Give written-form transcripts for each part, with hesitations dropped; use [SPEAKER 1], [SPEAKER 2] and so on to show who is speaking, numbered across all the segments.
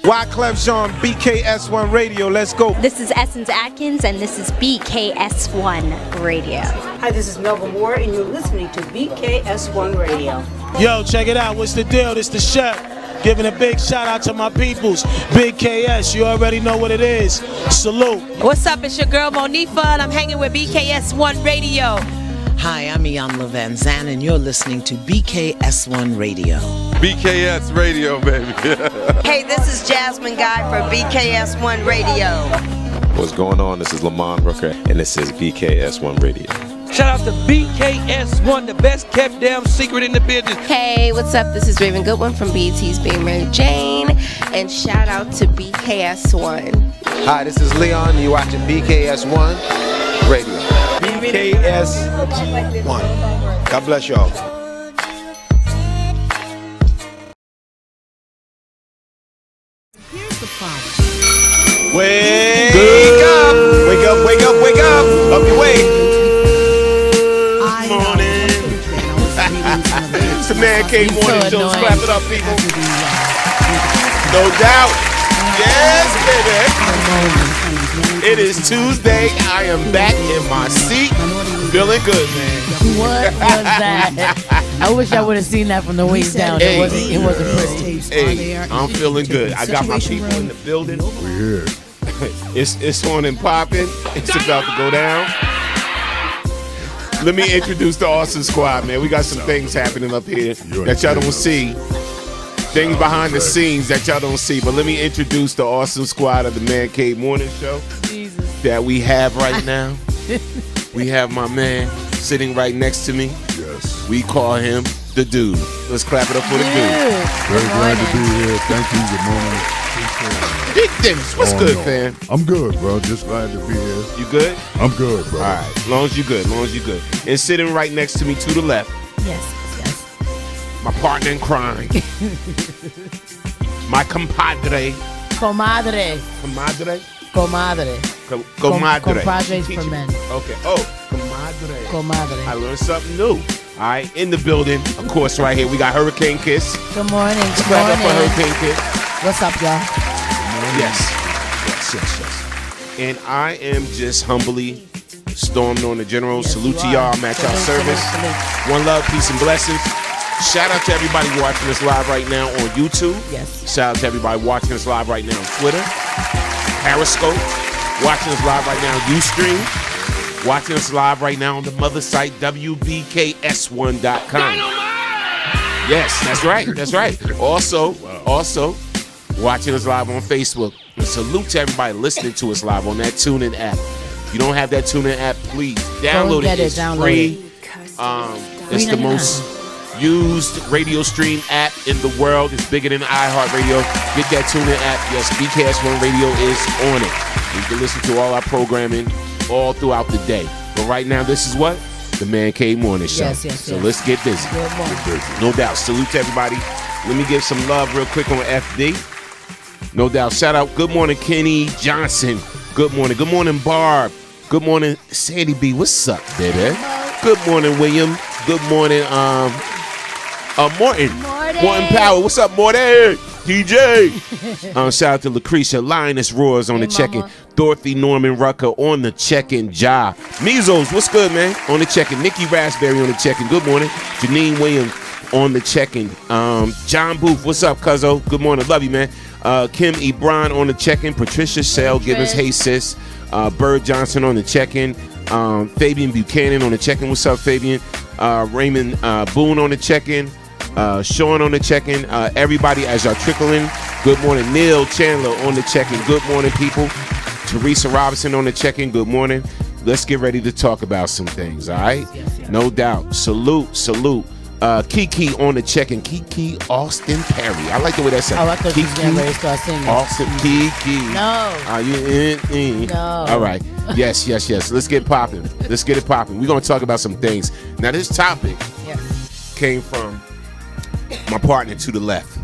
[SPEAKER 1] Wyclef Jean, BKS1 Radio. Let's go.
[SPEAKER 2] This is Essence Atkins, and this is BKS1 Radio.
[SPEAKER 3] Hi, this is Melba Moore, and you're listening to BKS1 Radio.
[SPEAKER 4] Yo, check it out. What's the deal? This the chef. Giving a big shout out to my peoples. Big KS, you already know what it is. Salute.
[SPEAKER 5] What's up? It's your girl Monifa, and I'm hanging with BKS1 Radio.
[SPEAKER 6] Hi, I'm Iyanla Van Zandt, and you're listening to BKS1 Radio.
[SPEAKER 7] BKS Radio, baby.
[SPEAKER 5] Hey, this is Jasmine Guy for BKS1 Radio.
[SPEAKER 8] What's going on? This is Lamont Rooker, and this is BKS1 Radio.
[SPEAKER 9] Shout out to BKS1, the best kept damn secret in the business.
[SPEAKER 10] Hey, what's up? This is Raven Goodwin from BET's Being Mary Jane, and shout out to BKS1.
[SPEAKER 11] Hi, this is Leon. You're watching BKS1 Radio.
[SPEAKER 1] BKS1. God bless y'all.
[SPEAKER 6] Here's the problem.
[SPEAKER 1] Wake up! Wake up, wake up, wake up! Up your way! Morning! It's the Man Cave Morning Show. Clap it up, people. No doubt. Yes, baby. It is Tuesday. I am back in my seat. Feeling good, man.
[SPEAKER 12] What was that? I wish I would have seen that from the waist down. It wasn't pretty.
[SPEAKER 1] Hey, I'm feeling good. I got my people in the building.
[SPEAKER 7] We're here.
[SPEAKER 1] It's on and popping. It's about to go down. Let me introduce the Awesome Squad, man. We got some things happening up here that y'all don't see. Things behind the scenes that y'all don't see. But let me introduce the Awesome Squad of the Man Cave Morning Show that we have right now. We have my man sitting right next to me.
[SPEAKER 7] Yes.
[SPEAKER 1] We call him the Dude. Let's clap it up for the Dude.
[SPEAKER 7] Very glad to be here. Thank you. Good morning.
[SPEAKER 1] Big Dennis, what's good, fam?
[SPEAKER 7] I'm good, bro. Just glad to be here.
[SPEAKER 1] You good?
[SPEAKER 7] I'm good, bro.
[SPEAKER 1] All right. As long as you good. As long as you good. And sitting right next to me to the left.
[SPEAKER 12] Yes.
[SPEAKER 1] My partner in crime. My compadre.
[SPEAKER 12] Comadre.
[SPEAKER 1] Comadre?
[SPEAKER 12] Comadre.
[SPEAKER 1] Comadre.
[SPEAKER 12] Compadres for men.
[SPEAKER 1] Okay. Oh, comadre.
[SPEAKER 12] Comadre.
[SPEAKER 1] I learned something new. All right. In the building, of course, right here, we got Hurricane Kiss.
[SPEAKER 12] Good morning. Good
[SPEAKER 1] Clap up
[SPEAKER 12] morning.
[SPEAKER 1] for Hurricane Kiss.
[SPEAKER 12] What's up, y'all?
[SPEAKER 1] Yes. And I am just humbly stormed on the general.
[SPEAKER 12] Yes,
[SPEAKER 1] salute to y'all. I'm at y'all service.
[SPEAKER 12] Salute.
[SPEAKER 1] One love, peace, and blessings. Shout out to everybody watching us live right now on YouTube.
[SPEAKER 12] Yes.
[SPEAKER 1] Shout out to everybody watching us live right now on Twitter, Periscope, watching us live right now on Ustream, watching us live right now on the mother site, WBKS1.com. Yes, that's right. That's right. Also, watching us live on Facebook. And salute to everybody listening to us live on that TuneIn app. If you don't have that TuneIn app, please download it. It's free. It's the most used radio stream app in the world. It's bigger than iHeartRadio. Get that TuneIn app. Yes, BKS1 Radio is on it. You can listen to all our programming all throughout the day. But right now, this is what? The Man Cave Morning Show. So let's get busy. No doubt. Salute to everybody. Let me give some love real quick on FD. No doubt. Shout out. Good morning, Kenny Johnson. Good morning. Good morning, Barb. Good morning, Sandy B. What's up, baby? Good morning, William. Good morning, Morton. Morton Power. What's up, Morton? DJ. Shout out to Lucretia. Lioness Roars on the check-in. Dorothy Norman Rucker on the check-in. Ja. Measles. What's good, man? On the check-in. Nikki Raspberry on the check-in. Good morning. Janine Williams on the check-in. John Booth. What's up, cuzzo? Good morning. Love you, man. Kim Ebron on the check-in. Patricia Shell Givens. Hey, sis. Bird Johnson on the check-in. Fabian Buchanan on the check-in. What's up, Fabian? Raymond Boone on the check-in. Sean on the check-in. Everybody as y'all trickling. Good morning. Neil Chandler on the check-in. Good morning, people. Teresa Robinson on the check-in. Good morning. Let's get ready to talk about some things, all right? No doubt. Salute. Kiki on the check-in. Kiki Austin Perry. I like the way that sounds.
[SPEAKER 12] Oh, I thought you was getting ready to start singing.
[SPEAKER 1] Austin Kiki.
[SPEAKER 12] No.
[SPEAKER 1] Are you in?
[SPEAKER 12] No.
[SPEAKER 1] All right. Yes. Let's get popping. Let's get it popping. We're going to talk about some things. Now, this topic came from my partner to the left.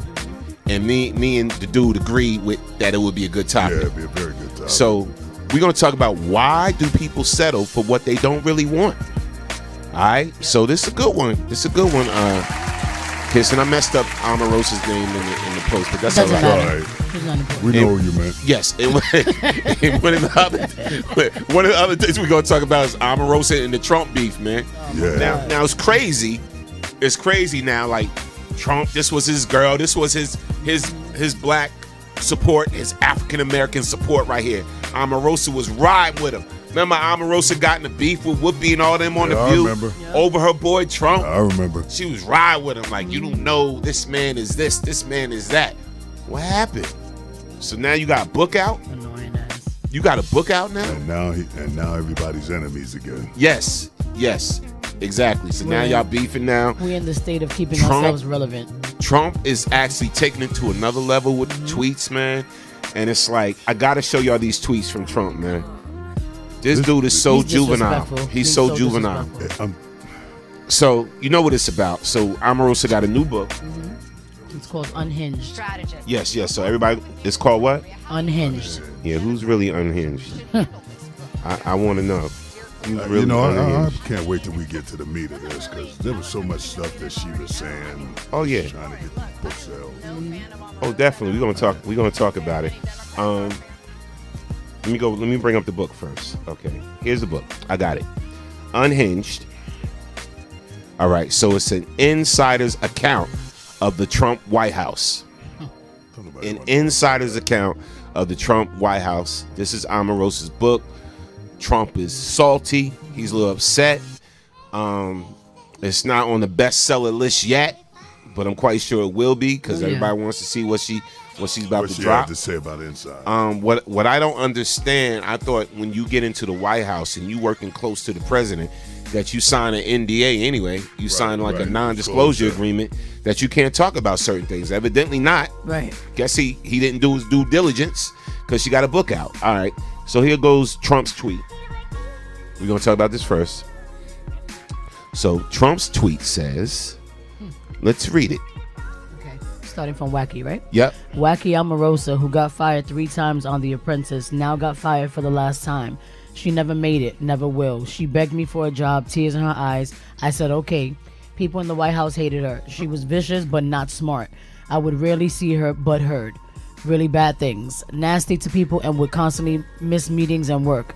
[SPEAKER 1] And me and the dude agreed with that it would be a good topic.
[SPEAKER 7] Yeah, it'd be a very good topic.
[SPEAKER 1] So we're going to talk about why do people settle for what they don't really want. All right, so this is a good one. Kiss, and I messed up Omarosa's name in the post, but that's all
[SPEAKER 12] Doesn't
[SPEAKER 1] right.
[SPEAKER 12] matter. He's not important.
[SPEAKER 7] We know you, man.
[SPEAKER 1] Yes, and one of the other things we're gonna talk about is Omarosa and the Trump beef, man.
[SPEAKER 7] Yeah.
[SPEAKER 1] Now it's crazy. It's crazy now. Like Trump, this was his girl. This was his black support, his African American support right here. Omarosa was riding with him. Remember, Omarosa got in the beef with Whoopi and all them on The View over her boy Trump.
[SPEAKER 7] I remember.
[SPEAKER 1] She was riding with him like, you don't know this man is this man is that. What happened? So now you got a book out?
[SPEAKER 12] Annoying ass.
[SPEAKER 1] You got a book out now?
[SPEAKER 7] And now everybody's enemies again.
[SPEAKER 1] Yes, exactly. So now y'all beefing now.
[SPEAKER 12] We in the state of keeping ourselves relevant.
[SPEAKER 1] Trump is actually taking it to another level with the tweets, man. And it's like, I gotta show y'all these tweets from Trump, man. This dude is so juvenile. He's so juvenile. So you know what it's about. So Omarosa got a new book.
[SPEAKER 12] It's called Unhinged.
[SPEAKER 2] Strategist.
[SPEAKER 1] Yes. So everybody, it's called what?
[SPEAKER 12] Unhinged.
[SPEAKER 1] Yeah, who's really unhinged? I want to know.
[SPEAKER 7] Really I can't wait till we get to the meat of this, because there was so much stuff that she was saying.
[SPEAKER 1] Oh yeah.
[SPEAKER 7] Trying to get the book sales.
[SPEAKER 1] Oh, definitely. We're gonna talk about it. Let me bring up the book first. Okay. Here's the book. I got it. Unhinged. All right. So it's an insider's account of the Trump White House. An insider's account of the Trump White House. This is Omarosa's book. Trump is salty. He's a little upset. It's not on the bestseller list yet, but I'm quite sure it will be, because everybody wants to see what she's about to drop.
[SPEAKER 7] Had to say about inside.
[SPEAKER 1] What I don't understand, I thought when you get into the White House and you working close to the president, that you sign an NDA anyway. You sign like a non-disclosure agreement that you can't talk about certain things. Evidently not.
[SPEAKER 12] Right.
[SPEAKER 1] Guess he didn't do his due diligence, because she got a book out. All right. So here goes Trump's tweet. We're going to talk about this first. So Trump's tweet says, let's read it.
[SPEAKER 12] Okay. Starting from Wacky, right?
[SPEAKER 1] Yep.
[SPEAKER 12] Wacky Omarosa, who got fired 3 times on The Apprentice, now got fired for the last time. She never made it, never will. She begged me for a job, tears in her eyes. I said, okay. People in the White House hated her. She was vicious, but not smart. I would rarely see her, but heard. Really bad things. Nasty to people, and would constantly miss meetings and work.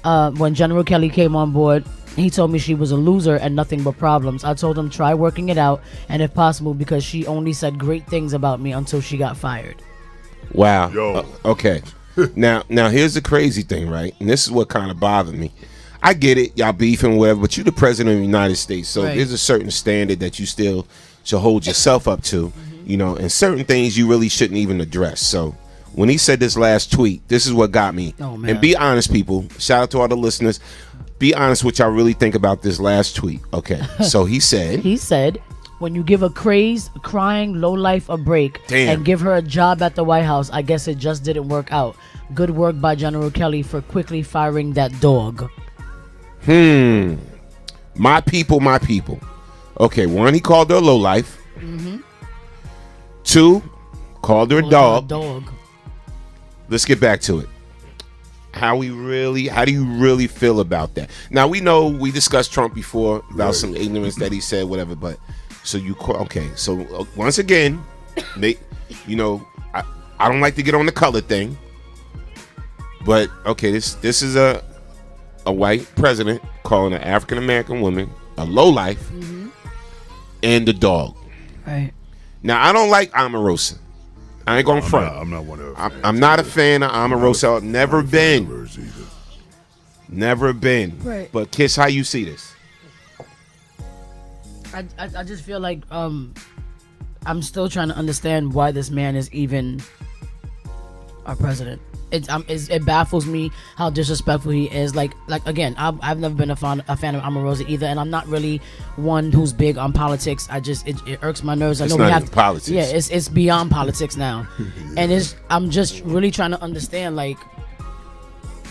[SPEAKER 12] When General Kelly came on board, he told me she was a loser and nothing but problems. I told him try working it out, and if possible, because she only said great things about me until she got fired.
[SPEAKER 1] Wow. Okay. Now here's the crazy thing, right? And this is what kind of bothered me. I get it, y'all beefing, whatever, but you're the president of the United States, so there's a certain standard that you still should hold yourself up to, you know, and certain things you really shouldn't even address. So when he said this last tweet, this is what got me.
[SPEAKER 12] Oh, man.
[SPEAKER 1] And be honest, people. Shout out to all the listeners. Be honest what y'all really think about this last tweet. Okay. So he said,
[SPEAKER 12] when you give a crazed, crying lowlife a break and give her a job at the White House, I guess it just didn't work out. Good work by General Kelly for quickly firing that dog.
[SPEAKER 1] My people. Okay, 1, he called her a lowlife. 2, called her a dog. Let's get back to it. How do you really feel about that? Now, we know we discussed Trump before about some ignorance that he said, whatever, but so once again, you know, I don't like to get on the color thing, but okay, this is a white president calling an African American woman a lowlife and a dog.
[SPEAKER 12] Right.
[SPEAKER 1] Now, I don't like Omarosa. I ain't going front.
[SPEAKER 7] I'm not one of
[SPEAKER 1] I'm not a fan of Omarosa. Never been. Never been.
[SPEAKER 12] Right.
[SPEAKER 1] But Kiss, how you see this?
[SPEAKER 12] I just feel like I'm still trying to understand why this man is even our president. It baffles me how disrespectful he is. Like again, I've never been a fan of Omarosa either, and I'm not really one who's big on politics. It irks my nerves. I know we have
[SPEAKER 1] politics.
[SPEAKER 12] Yeah, it's beyond politics now, and I'm just really trying to understand like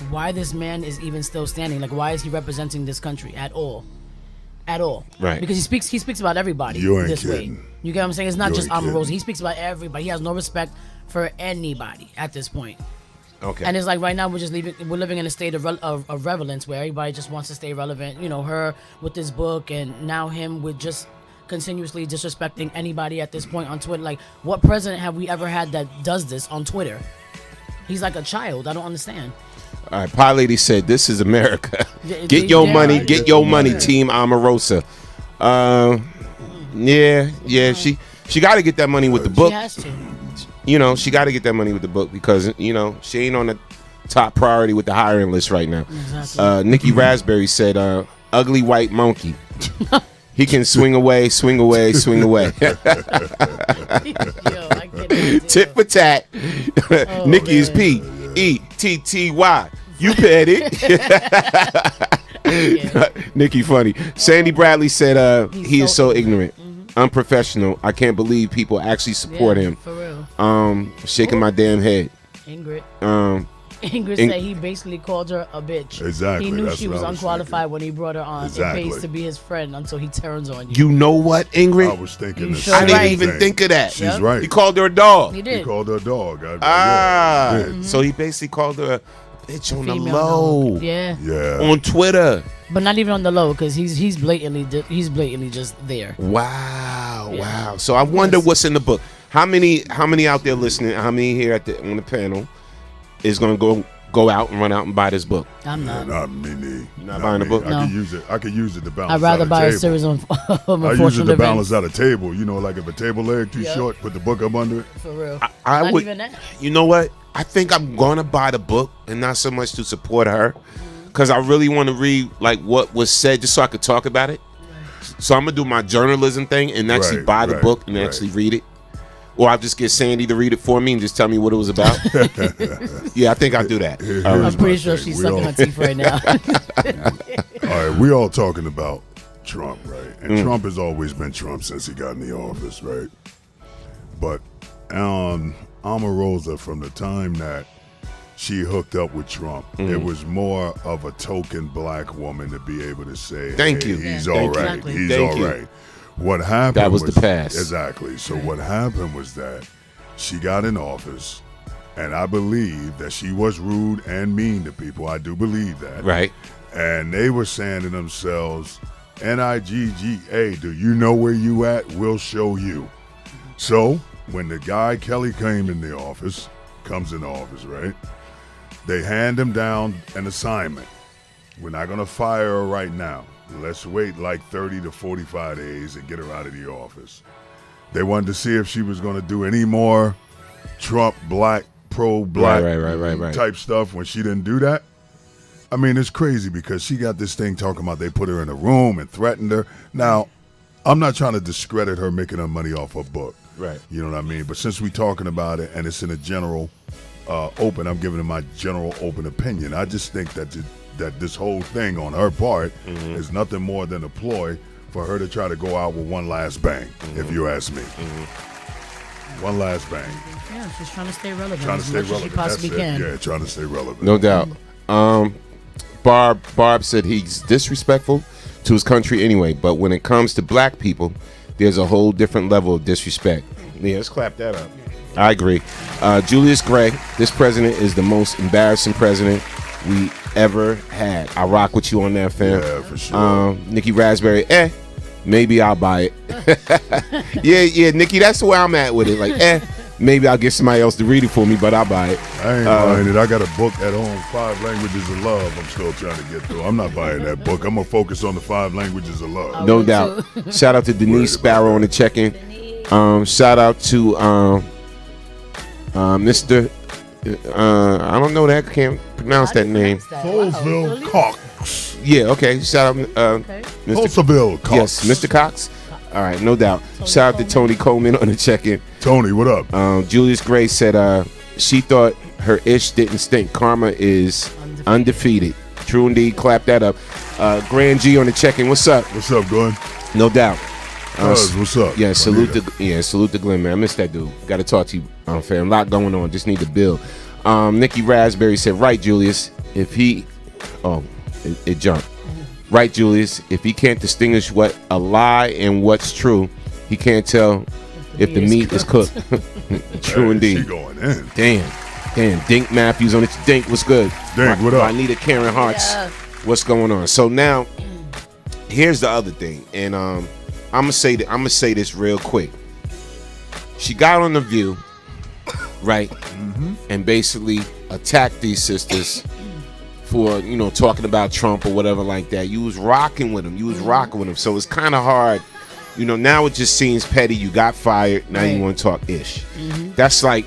[SPEAKER 12] why this man is even still standing. Like, why is he representing this country at all? Right? Because he speaks about everybody this way. You get what I'm saying? It's not just Omarosa. He speaks about everybody. He has no respect for anybody at this point.
[SPEAKER 1] Okay.
[SPEAKER 12] And it's like right now we're living in a state of relevance where everybody just wants to stay relevant. You know, her with this book, and now him with just continuously disrespecting anybody at this point on Twitter. Like, what president have we ever had that does this on Twitter? He's like a child. I don't understand.
[SPEAKER 1] All right, Pie Lady said, "This is America. Get your money, get your money, Team Omarosa." Yeah. She got to get that money with the book.
[SPEAKER 12] She has to.
[SPEAKER 1] You know, she got to get that money with the book because she ain't on the top priority with the hiring list right now.
[SPEAKER 12] Exactly.
[SPEAKER 1] Nikki Raspberry said, "Ugly white monkey. He can swing away, swing away, swing away."
[SPEAKER 12] Yo, I can't
[SPEAKER 1] Tit for tat. Nikki is P-E-T-T-Y. You paid it. Nikki funny. Sandy Bradley said he is so ignorant, unprofessional. I can't believe people actually support him.
[SPEAKER 12] For real.
[SPEAKER 1] Shaking my damn head.
[SPEAKER 12] Ingrid. Ingrid said he basically called her a bitch.
[SPEAKER 7] Exactly.
[SPEAKER 12] He knew
[SPEAKER 7] That's
[SPEAKER 12] she
[SPEAKER 7] what
[SPEAKER 12] was
[SPEAKER 7] I was
[SPEAKER 12] unqualified when he brought her on.
[SPEAKER 7] Exactly.
[SPEAKER 12] It pays to be his friend until he turns on you.
[SPEAKER 1] You know what, Ingrid?
[SPEAKER 7] I was thinking the
[SPEAKER 12] sure
[SPEAKER 1] I
[SPEAKER 7] same
[SPEAKER 1] didn't
[SPEAKER 12] right?
[SPEAKER 1] even
[SPEAKER 7] thing.
[SPEAKER 1] think of that.
[SPEAKER 7] She's right.
[SPEAKER 1] He called her a dog.
[SPEAKER 12] He
[SPEAKER 7] He
[SPEAKER 12] did.
[SPEAKER 7] called her a dog. Yeah, he did.
[SPEAKER 1] So he basically called her a bitch on the
[SPEAKER 12] Female
[SPEAKER 1] low.
[SPEAKER 12] dog. Yeah.
[SPEAKER 7] Yeah.
[SPEAKER 1] On Twitter.
[SPEAKER 12] But not even on the low, because he's blatantly just there.
[SPEAKER 1] Wow.
[SPEAKER 12] Yeah.
[SPEAKER 1] Wow. So I wonder what's in the book. How many out there listening, how many here on the panel is going to go out and run out and buy this book?
[SPEAKER 12] I'm not.
[SPEAKER 7] Not me.
[SPEAKER 1] Not buying the book?
[SPEAKER 7] I could use it. I could use it to balance.
[SPEAKER 12] I'd rather
[SPEAKER 7] out
[SPEAKER 12] buy
[SPEAKER 7] a
[SPEAKER 12] a
[SPEAKER 7] table.
[SPEAKER 12] series of
[SPEAKER 7] I use it
[SPEAKER 12] unfortunate
[SPEAKER 7] to balance
[SPEAKER 12] events.
[SPEAKER 7] out a table. You know, like if a table leg too
[SPEAKER 12] Yep.
[SPEAKER 7] short, put the book up under it.
[SPEAKER 12] For real.
[SPEAKER 1] I
[SPEAKER 12] Not
[SPEAKER 1] would.
[SPEAKER 12] even that.
[SPEAKER 1] You know what? I think I'm gonna buy the book, and not so much to support her, because I really want to read like what was said, just so I could talk about it. So I'm gonna do my journalism thing and actually
[SPEAKER 7] Right,
[SPEAKER 1] buy the
[SPEAKER 7] right,
[SPEAKER 1] book and
[SPEAKER 7] right.
[SPEAKER 1] actually read it, or I'll just get Sandy to read it for me and just tell me what it was about. Yeah, I think I'll do that.
[SPEAKER 7] Here's
[SPEAKER 1] All right.
[SPEAKER 12] I'm pretty
[SPEAKER 7] my
[SPEAKER 12] sure
[SPEAKER 7] thing.
[SPEAKER 12] she's
[SPEAKER 7] We
[SPEAKER 12] sucking
[SPEAKER 7] all-
[SPEAKER 12] her teeth right now.
[SPEAKER 7] All right, we all talking about Trump, right? And Trump has always been Trump since he got in the office, right? But Omarosa, from the time that she hooked up with Trump, it was more of a token black woman to be able to say,
[SPEAKER 1] Thank
[SPEAKER 7] hey,
[SPEAKER 1] you.
[SPEAKER 7] he's
[SPEAKER 1] Thank
[SPEAKER 7] all
[SPEAKER 1] you.
[SPEAKER 7] right.
[SPEAKER 12] Exactly.
[SPEAKER 7] He's
[SPEAKER 1] Thank
[SPEAKER 7] all
[SPEAKER 1] you.
[SPEAKER 7] right. What happened
[SPEAKER 1] That was the past.
[SPEAKER 7] Exactly. So what happened was that she got in office, and I believe that she was rude and mean to people. I do believe that.
[SPEAKER 1] Right.
[SPEAKER 7] And they were saying to themselves, NIGGA, do you know where you at? We'll show you. So when the guy Kelly comes in the office, right? They hand him down an assignment. We're not going to fire her right now. Let's wait like 30 to 45 days and get her out of the office. They wanted to see if she was going to do any more Trump pro-black
[SPEAKER 1] Right.
[SPEAKER 7] type stuff when she didn't do that. I mean, it's crazy because she got this thing talking about they put her in a room and threatened her. Now, I'm not trying to discredit her making her money off her book.
[SPEAKER 1] Right.
[SPEAKER 7] You know what I mean? But since we're talking about it and it's in a general open, I'm giving it my general open opinion. I just think that this whole thing on her part is nothing more than a ploy for her to try to go out with one last bang, if you ask me. One last bang.
[SPEAKER 12] Yeah, she's trying to stay relevant
[SPEAKER 7] Trying to
[SPEAKER 12] as
[SPEAKER 7] stay
[SPEAKER 12] much
[SPEAKER 7] relevant.
[SPEAKER 12] as she possibly
[SPEAKER 7] That's
[SPEAKER 12] can.
[SPEAKER 7] it. Yeah, trying to stay relevant.
[SPEAKER 1] No doubt. Barb said he's disrespectful to his country anyway, but when it comes to black people, there's a whole different level of disrespect. Yeah, let's clap that up. I agree. Julius Gray, this president is the most embarrassing president we ever had. I rock with you on that, fam.
[SPEAKER 7] Yeah, for sure.
[SPEAKER 1] Nikki Raspberry, maybe I'll buy it. yeah, Nikki, that's where I'm at with it. Like, maybe I'll get somebody else to read it for me, but I'll buy it.
[SPEAKER 7] I ain't buying it. I got a book at home, 5 Languages of Love. I'm still trying to get through. I'm not buying that book. I'm going to focus on the 5 Languages of Love.
[SPEAKER 1] No doubt. Shout out to Denise Sparrow on the check-in. Shout out to Mr. I don't know that. I can't pronounce that name.
[SPEAKER 7] Folesville Cox.
[SPEAKER 1] Yeah, okay. Shout out Mr.
[SPEAKER 7] Folesville Cox.
[SPEAKER 1] Yes, Mr. Cox. All right, no doubt. Shout out to Tony Coleman on the check-in.
[SPEAKER 7] Tony, what up?
[SPEAKER 1] Julius Gray said she thought her ish didn't stink. Karma is undefeated. True indeed. Clap that up. Grand G on the check-in. What's up?
[SPEAKER 7] What's up, Glenn?
[SPEAKER 1] No doubt.
[SPEAKER 7] What's up?
[SPEAKER 1] Yeah, salute to Glenn, man. I miss that dude. Got to talk to you, fam. A lot going on. Just need to build. Nikki Raspberry said, right, Julius. If he, it jumped. Right, Julius. If he can't distinguish what a lie and what's true, he can't tell if the meat is cooked. True indeed.
[SPEAKER 7] She going in.
[SPEAKER 1] Damn. Dink Matthews on it. Dink, what's good?
[SPEAKER 7] Dink, what up?
[SPEAKER 1] I need a Karen Hartz.
[SPEAKER 12] Yeah.
[SPEAKER 1] What's going on? So now, here's the other thing, and I'm I'm gonna say this real quick. She got on The View, right, and basically attacked these sisters for talking about Trump or whatever like that. You was rocking with him. So it's kind of hard. Now it just seems petty. You got fired. Now you want to talk ish. That's like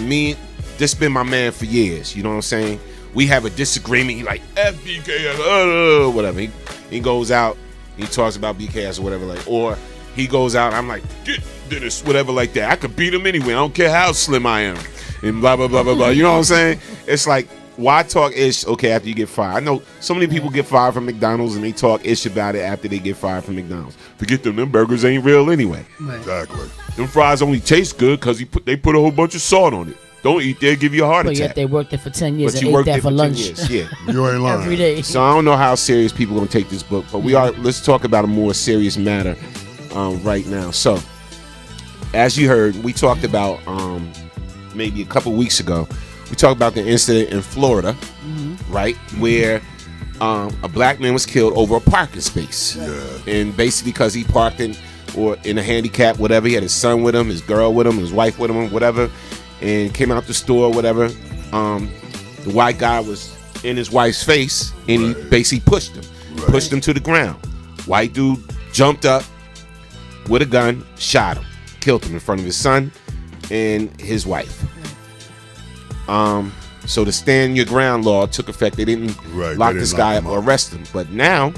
[SPEAKER 1] me. This been my man for years. You know what I'm saying? We have a disagreement. He like FBKS, whatever. He goes out. He talks about BKS or whatever, or he goes out. I'm like, get Dennis, whatever like that. I could beat him anyway. I don't care how slim I am, and blah blah blah blah blah. You know what I'm saying? It's like, why talk ish? Okay, after you get fired. I know so many people get fired from McDonald's and they talk ish about it after they get fired from McDonald's. Forget them burgers ain't real anyway.
[SPEAKER 7] Exactly.
[SPEAKER 1] Them fries only taste good because they put a whole bunch of salt on it. Don't eat there, give you a heart
[SPEAKER 12] attack. But yet they worked there for 10 years and ate that for lunch.
[SPEAKER 1] Yeah.
[SPEAKER 7] You ain't lying.
[SPEAKER 12] Every day.
[SPEAKER 1] So I don't know how serious people are going to take this book, but let's talk about a more serious matter right now. So, as you heard, we talked about maybe a couple weeks ago, we talked about the incident in Florida, right, where a black man was killed over a parking space. Yeah. And basically because he parked in a handicap, whatever. He had his son with him, his girl with him, his wife with him, whatever. And came out the store, whatever. The white guy was in his wife's face, and he basically pushed him to the ground. White dude jumped up with a gun, shot him, killed him in front of his son and his wife. So the stand your ground law took effect. They didn't lock this guy up or arrest him, but now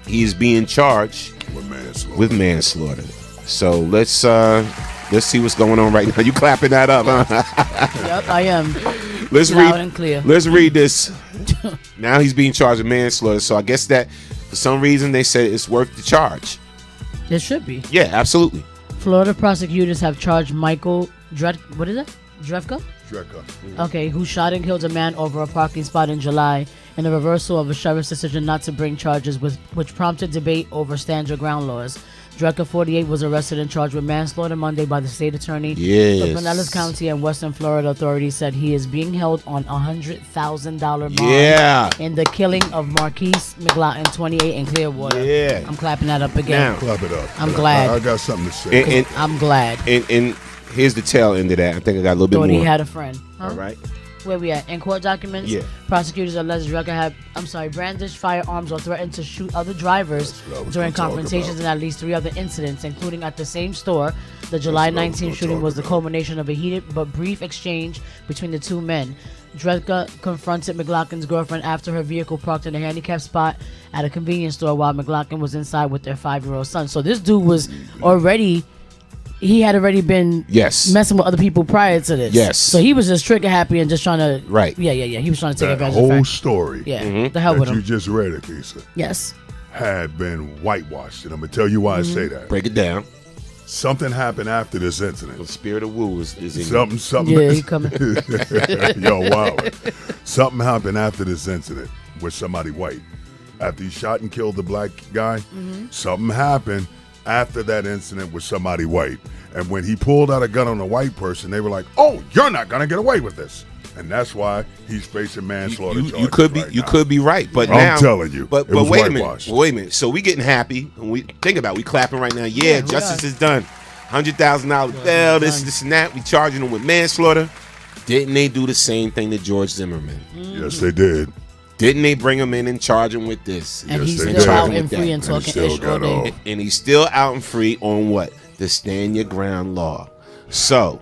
[SPEAKER 1] he's being charged with manslaughter. So let's see what's going on right now. You clapping that up, huh?
[SPEAKER 12] Yep, I am.
[SPEAKER 1] Loud and clear. Let's read this. Now he's being charged with manslaughter. So I guess that for some reason they said it's worth the charge.
[SPEAKER 12] It should be.
[SPEAKER 1] Yeah, absolutely.
[SPEAKER 12] Florida prosecutors have charged Michael Drevka?
[SPEAKER 7] Drevka.
[SPEAKER 12] Okay, who shot and killed a man over a parking spot in July in a reversal of a sheriff's decision not to bring charges, which prompted debate over stand your ground laws. Drevka, 48, was arrested and charged with manslaughter Monday by the state attorney.
[SPEAKER 1] Yes.
[SPEAKER 12] The Pinellas County and Western Florida authorities said he is being held on $100,000 bond in the killing of Marquise McLaughlin, 28, in Clearwater.
[SPEAKER 1] Yeah.
[SPEAKER 12] I'm clapping that up again.
[SPEAKER 7] Now, clap it up.
[SPEAKER 12] I'm glad.
[SPEAKER 7] I got something to say.
[SPEAKER 12] I'm glad.
[SPEAKER 1] And here's the tail end of that. I think I got a little bit more.
[SPEAKER 12] He had a friend. Huh?
[SPEAKER 1] All right.
[SPEAKER 12] Where we at? In court documents?
[SPEAKER 1] Yeah.
[SPEAKER 12] Prosecutors alleged Drevka had, brandished firearms or threatened to shoot other drivers during confrontations in at least 3 other incidents, including at the same store. The July 19th shooting was the culmination of a heated but brief exchange between the two men. Drevka confronted McLaughlin's girlfriend after her vehicle parked in a handicapped spot at a convenience store while McLaughlin was inside with their 5-year-old son. So this dude was already... He had already been messing with other people prior to this.
[SPEAKER 1] Yes.
[SPEAKER 12] So he was just trigger happy and just trying to...
[SPEAKER 1] Right.
[SPEAKER 12] Yeah. He was trying to take advantage
[SPEAKER 7] of
[SPEAKER 12] the
[SPEAKER 7] whole
[SPEAKER 12] fact.
[SPEAKER 7] story
[SPEAKER 12] Yeah. The hell with him.
[SPEAKER 7] You just read it, Keisha.
[SPEAKER 12] Yes.
[SPEAKER 7] Had been whitewashed. And I'm going to tell you why I say that.
[SPEAKER 1] Break it down.
[SPEAKER 7] Something happened after this incident.
[SPEAKER 1] The spirit of woo is in
[SPEAKER 7] something.
[SPEAKER 12] Yeah, he coming.
[SPEAKER 7] Yo, wow. Something happened after this incident with somebody white. After he shot and killed the black guy, something happened after that incident with somebody white. And when he pulled out a gun on a white person, they were like, "Oh, you're not gonna get away with this," and that's why he's facing manslaughter charges.
[SPEAKER 1] You could be right, but
[SPEAKER 7] I'm
[SPEAKER 1] now,
[SPEAKER 7] telling you.
[SPEAKER 1] But wait a minute. So we getting happy, and we think about we clapping right now. Yeah, justice is done. $100,000 bail, this and that. We charging him with manslaughter. Didn't they do the same thing to George Zimmerman?
[SPEAKER 7] Yes, they did.
[SPEAKER 1] Didn't they bring him in and charge him with this?
[SPEAKER 12] And he's still out and free and talking ish all day.
[SPEAKER 1] And he's still out and free on what? The stand your ground law. So,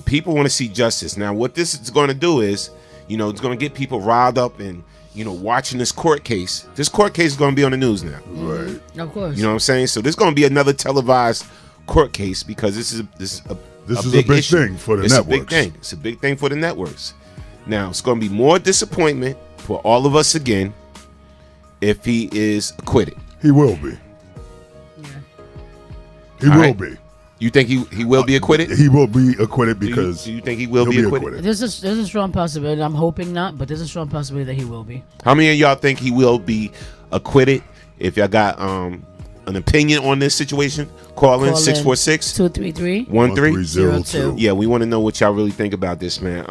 [SPEAKER 1] people want to see justice. Now, what this is going to do is, it's going to get people riled up and, watching this court case. This court case is going to be on the news now.
[SPEAKER 7] Right.
[SPEAKER 12] Of course.
[SPEAKER 1] You know what I'm saying? So, there's going to be another televised court case because this is a big thing
[SPEAKER 7] for the networks.
[SPEAKER 1] It's a big thing. It's a big thing for the networks. Now, it's going to be more disappointment for all of us again if he is acquitted.
[SPEAKER 7] He will be. He will be.
[SPEAKER 1] You think he will be acquitted?
[SPEAKER 7] He will be acquitted because...
[SPEAKER 1] Do you think he will be acquitted?
[SPEAKER 12] There's a strong possibility. I'm hoping not, but there's a strong possibility that he will be.
[SPEAKER 1] How many of y'all think he will be acquitted? If y'all got an opinion on this situation, call in
[SPEAKER 12] 646-233-1302.
[SPEAKER 1] Yeah, we want to know what y'all really think about this, man.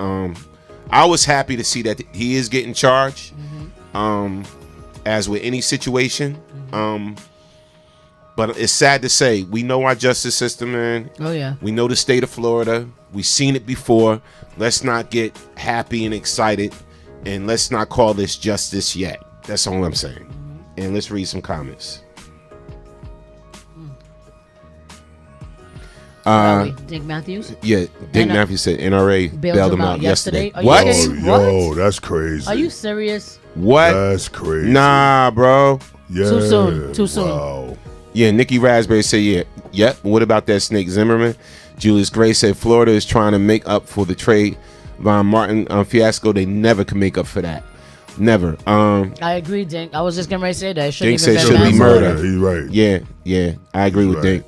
[SPEAKER 1] I was happy to see that he is getting charged. As with any situation, But it's sad to say, we know our justice system, man.
[SPEAKER 12] Oh, yeah.
[SPEAKER 1] We know the state of Florida. We've seen it before. Let's not get happy and excited, and let's not call this justice yet. That's all I'm saying. And let's read some comments.
[SPEAKER 12] Dick Matthews?
[SPEAKER 1] Yeah, Dick Matthews said NRA bailed him out yesterday.
[SPEAKER 12] What?
[SPEAKER 7] Yo, that's crazy.
[SPEAKER 12] Are you serious?
[SPEAKER 1] What?
[SPEAKER 7] That's crazy.
[SPEAKER 1] Nah, bro.
[SPEAKER 7] Yeah.
[SPEAKER 12] Too soon. Too soon.
[SPEAKER 7] Wow.
[SPEAKER 1] Yeah, Nikki Raspberry said, Yep. What about that Snake Zimmerman? Julius Gray said Florida is trying to make up for the Trayvon Martin fiasco. They never can make up for that. Never.
[SPEAKER 12] I agree, Dink. I was just getting ready to say that. It shouldn't
[SPEAKER 1] Dink said
[SPEAKER 12] even
[SPEAKER 1] should be murder.
[SPEAKER 7] He's right.
[SPEAKER 1] Yeah. I agree with Dink.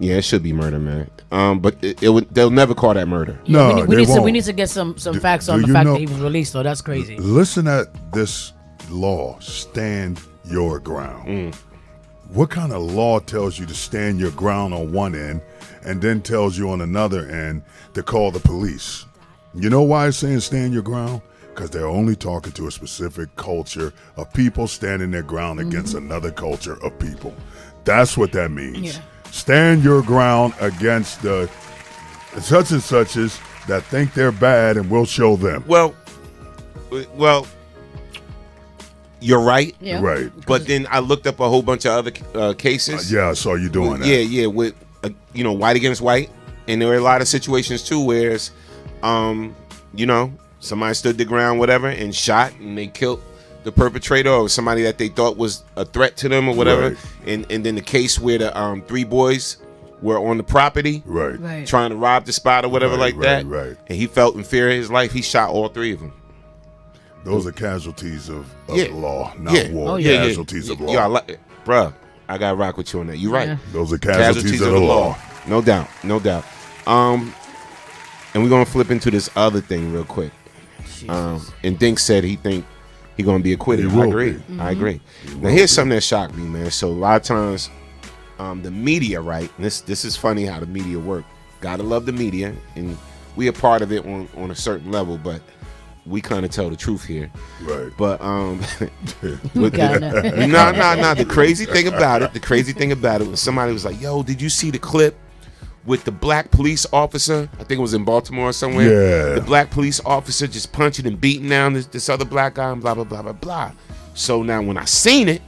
[SPEAKER 1] Yeah, it should be murder, man. But they'll never call that murder.
[SPEAKER 7] No,
[SPEAKER 12] we need to get some facts on the fact that he was released, though. That's crazy.
[SPEAKER 7] Listen at this law, stand your ground. What kind of law tells you to stand your ground on one end and then tells you on another end to call the police? You know why it's saying stand your ground? Because they're only talking to a specific culture of people standing their ground against another culture of people. That's what that means.
[SPEAKER 12] Yeah.
[SPEAKER 7] Stand your ground against the such and suches that think they're bad, and we'll show them.
[SPEAKER 1] Well, you're right.
[SPEAKER 12] Yeah.
[SPEAKER 7] Right.
[SPEAKER 1] But then I looked up a whole bunch of other cases.
[SPEAKER 7] Yeah, I saw you doing that.
[SPEAKER 1] Yeah, with white against white, and there were a lot of situations too where, somebody stood their ground, whatever, and shot, and they killed the perpetrator or somebody that they thought was a threat to them or whatever.
[SPEAKER 7] Right.
[SPEAKER 1] And then the case where the 3 boys were on the property,
[SPEAKER 7] right,
[SPEAKER 1] trying to rob the spot or whatever that.
[SPEAKER 7] Right.
[SPEAKER 1] And he felt in fear of his life. He shot all 3 of them.
[SPEAKER 7] Those are casualties of law, not war. Casualties of law.
[SPEAKER 1] Bruh, I got to rock with you on that. You're right.
[SPEAKER 12] Yeah.
[SPEAKER 7] Those are casualties of the law.
[SPEAKER 1] No doubt. And we're going to flip into this other thing real quick. And Dink said he think he going to be acquitted. I agree. Now, here's something that shocked me, man. So, a lot of times, the media, right? And this is funny how the media work. Gotta love the media, and we are part of it on a certain level, but we kind of tell the truth here.
[SPEAKER 7] Right.
[SPEAKER 1] But the crazy thing about it was somebody was like, yo, did you see the clip with the black police officer? I think it was in Baltimore or somewhere.
[SPEAKER 7] Yeah.
[SPEAKER 1] The black police officer just punching and beating down this other black guy and blah, blah, blah, blah, blah. So now when I seen it,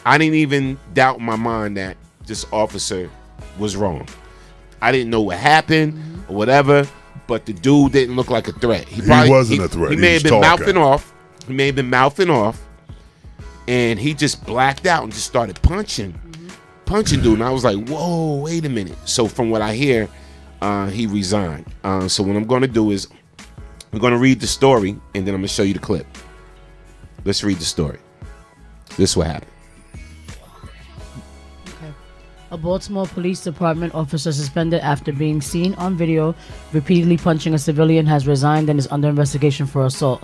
[SPEAKER 1] I didn't even doubt in my mind that this officer was wrong. I didn't know what happened or whatever, but the dude didn't look like a threat. He
[SPEAKER 7] wasn't a threat.
[SPEAKER 1] He may have been mouthing off, and he just blacked out and just started punching dude. And I was like, whoa, wait a minute. So from what I hear, he resigned. So what I'm going to do is I'm going to read the story, and then I'm going to show you the clip. Let's read the story. This is what happened.
[SPEAKER 12] A Baltimore Police Department officer suspended after being seen on video repeatedly punching a civilian has resigned and is under investigation for assault.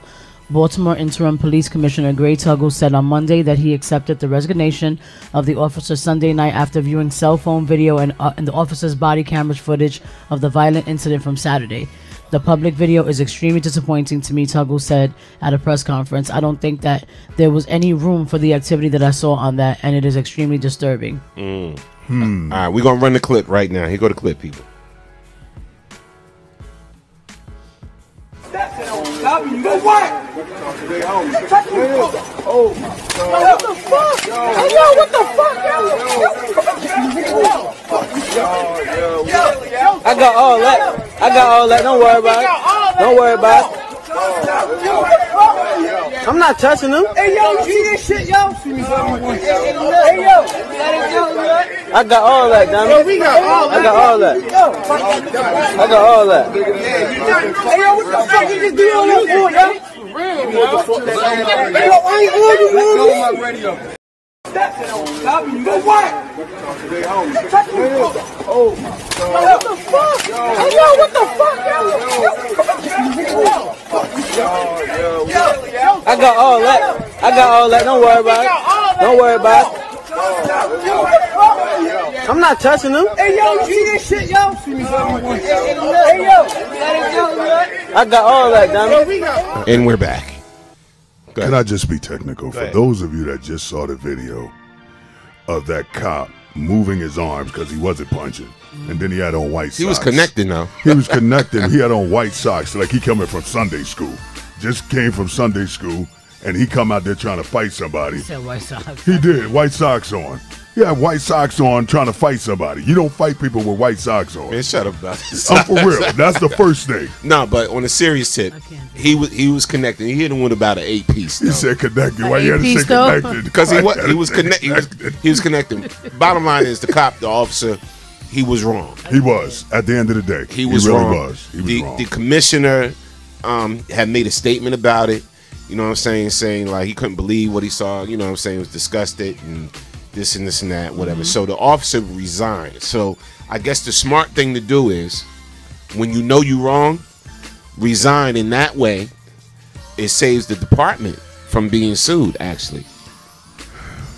[SPEAKER 12] Baltimore Interim Police Commissioner Gray Tuggle said on Monday that he accepted the resignation of the officer Sunday night after viewing cell phone video and the officer's body camera footage of the violent incident from Saturday. The public video is extremely disappointing to me, Tuggle said at a press conference. I don't think that there was any room for the activity that I saw on that, and it is extremely disturbing.
[SPEAKER 1] All right, we're going to run the clip right now. Here go the clip, people.
[SPEAKER 9] I got all that. Don't worry about it. I'm not touching them.
[SPEAKER 13] Hey, yo, you see this shit, yo? Hey, yo.
[SPEAKER 9] I got all that, dummy. I got all that.
[SPEAKER 13] Hey, yo, what the fuck you just do on that for, yo? Hey, yo, I ain't on you, radio. But what? What the fuck? Hey, yo, what the fuck, yo?
[SPEAKER 9] I got all that. Don't worry about it. I'm not touching them.
[SPEAKER 13] Hey, yo, you see this shit, yo? Hey, yo.
[SPEAKER 9] I got all that, dummy.
[SPEAKER 1] And we're back.
[SPEAKER 7] Can I just be technical? For those of you that just saw the video, of that cop moving his arms because he wasn't punching. And then he had on white socks.
[SPEAKER 1] He was connecting, though.
[SPEAKER 7] He was connecting. He had on white socks, like he coming from Sunday school. Just came from Sunday school, and he come out there trying to fight somebody.
[SPEAKER 12] He said white socks.
[SPEAKER 7] He did, white socks on. He had white socks on trying to fight somebody. You don't fight people with white socks on.
[SPEAKER 1] Man, shut up about this.
[SPEAKER 7] I'm for real. That's the first thing.
[SPEAKER 1] No, but on a serious tip, he was connecting. He hit him with about an 8-piece.
[SPEAKER 7] He said connected. Why you had to say connected?
[SPEAKER 1] Because he was connecting. Bottom line is the cop, the officer, he was wrong.
[SPEAKER 7] He was. At the end of the day,
[SPEAKER 1] he was
[SPEAKER 7] really
[SPEAKER 1] wrong.
[SPEAKER 7] He was wrong.
[SPEAKER 1] The commissioner had made a statement about it. You know what I'm saying like he couldn't believe what he saw. You know what I'm saying, he was disgusted and this and this and that, whatever. So the officer resigned. So I guess the smart thing to do is, when you know you're wrong, resign. In that way, it saves the department from being sued. Actually,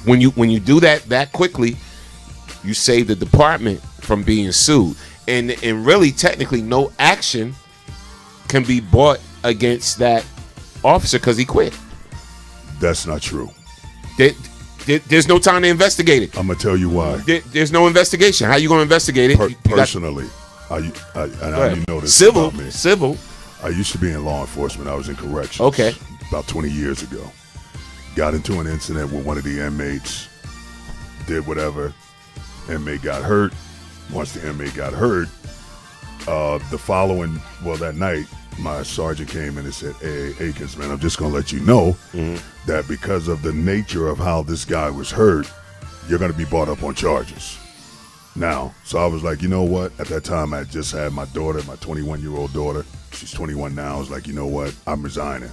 [SPEAKER 1] when you do that quickly, you save the department from being sued. And really, technically, no action can be brought against that officer because he quit.
[SPEAKER 7] That's not true.
[SPEAKER 1] There's no time to investigate it.
[SPEAKER 7] I'm gonna tell you why.
[SPEAKER 1] There's no investigation. How you gonna investigate it?
[SPEAKER 7] Personally, I you know this
[SPEAKER 1] civil.
[SPEAKER 7] about me.
[SPEAKER 1] Civil.
[SPEAKER 7] I used to be in law enforcement. I was in corrections.
[SPEAKER 1] Okay.
[SPEAKER 7] About 20 years ago, got into an incident with one of the inmates. Did whatever. Inmate got hurt. Once the inmate got hurt, that night, my sergeant came in and said, "Hey, Akins, man, I'm just going to let you know that because of the nature of how this guy was hurt, you're going to be brought up on charges." Now, so I was like, you know what? At that time, I just had my daughter, my 21-year-old daughter. She's 21 now. I was like, you know what? I'm resigning.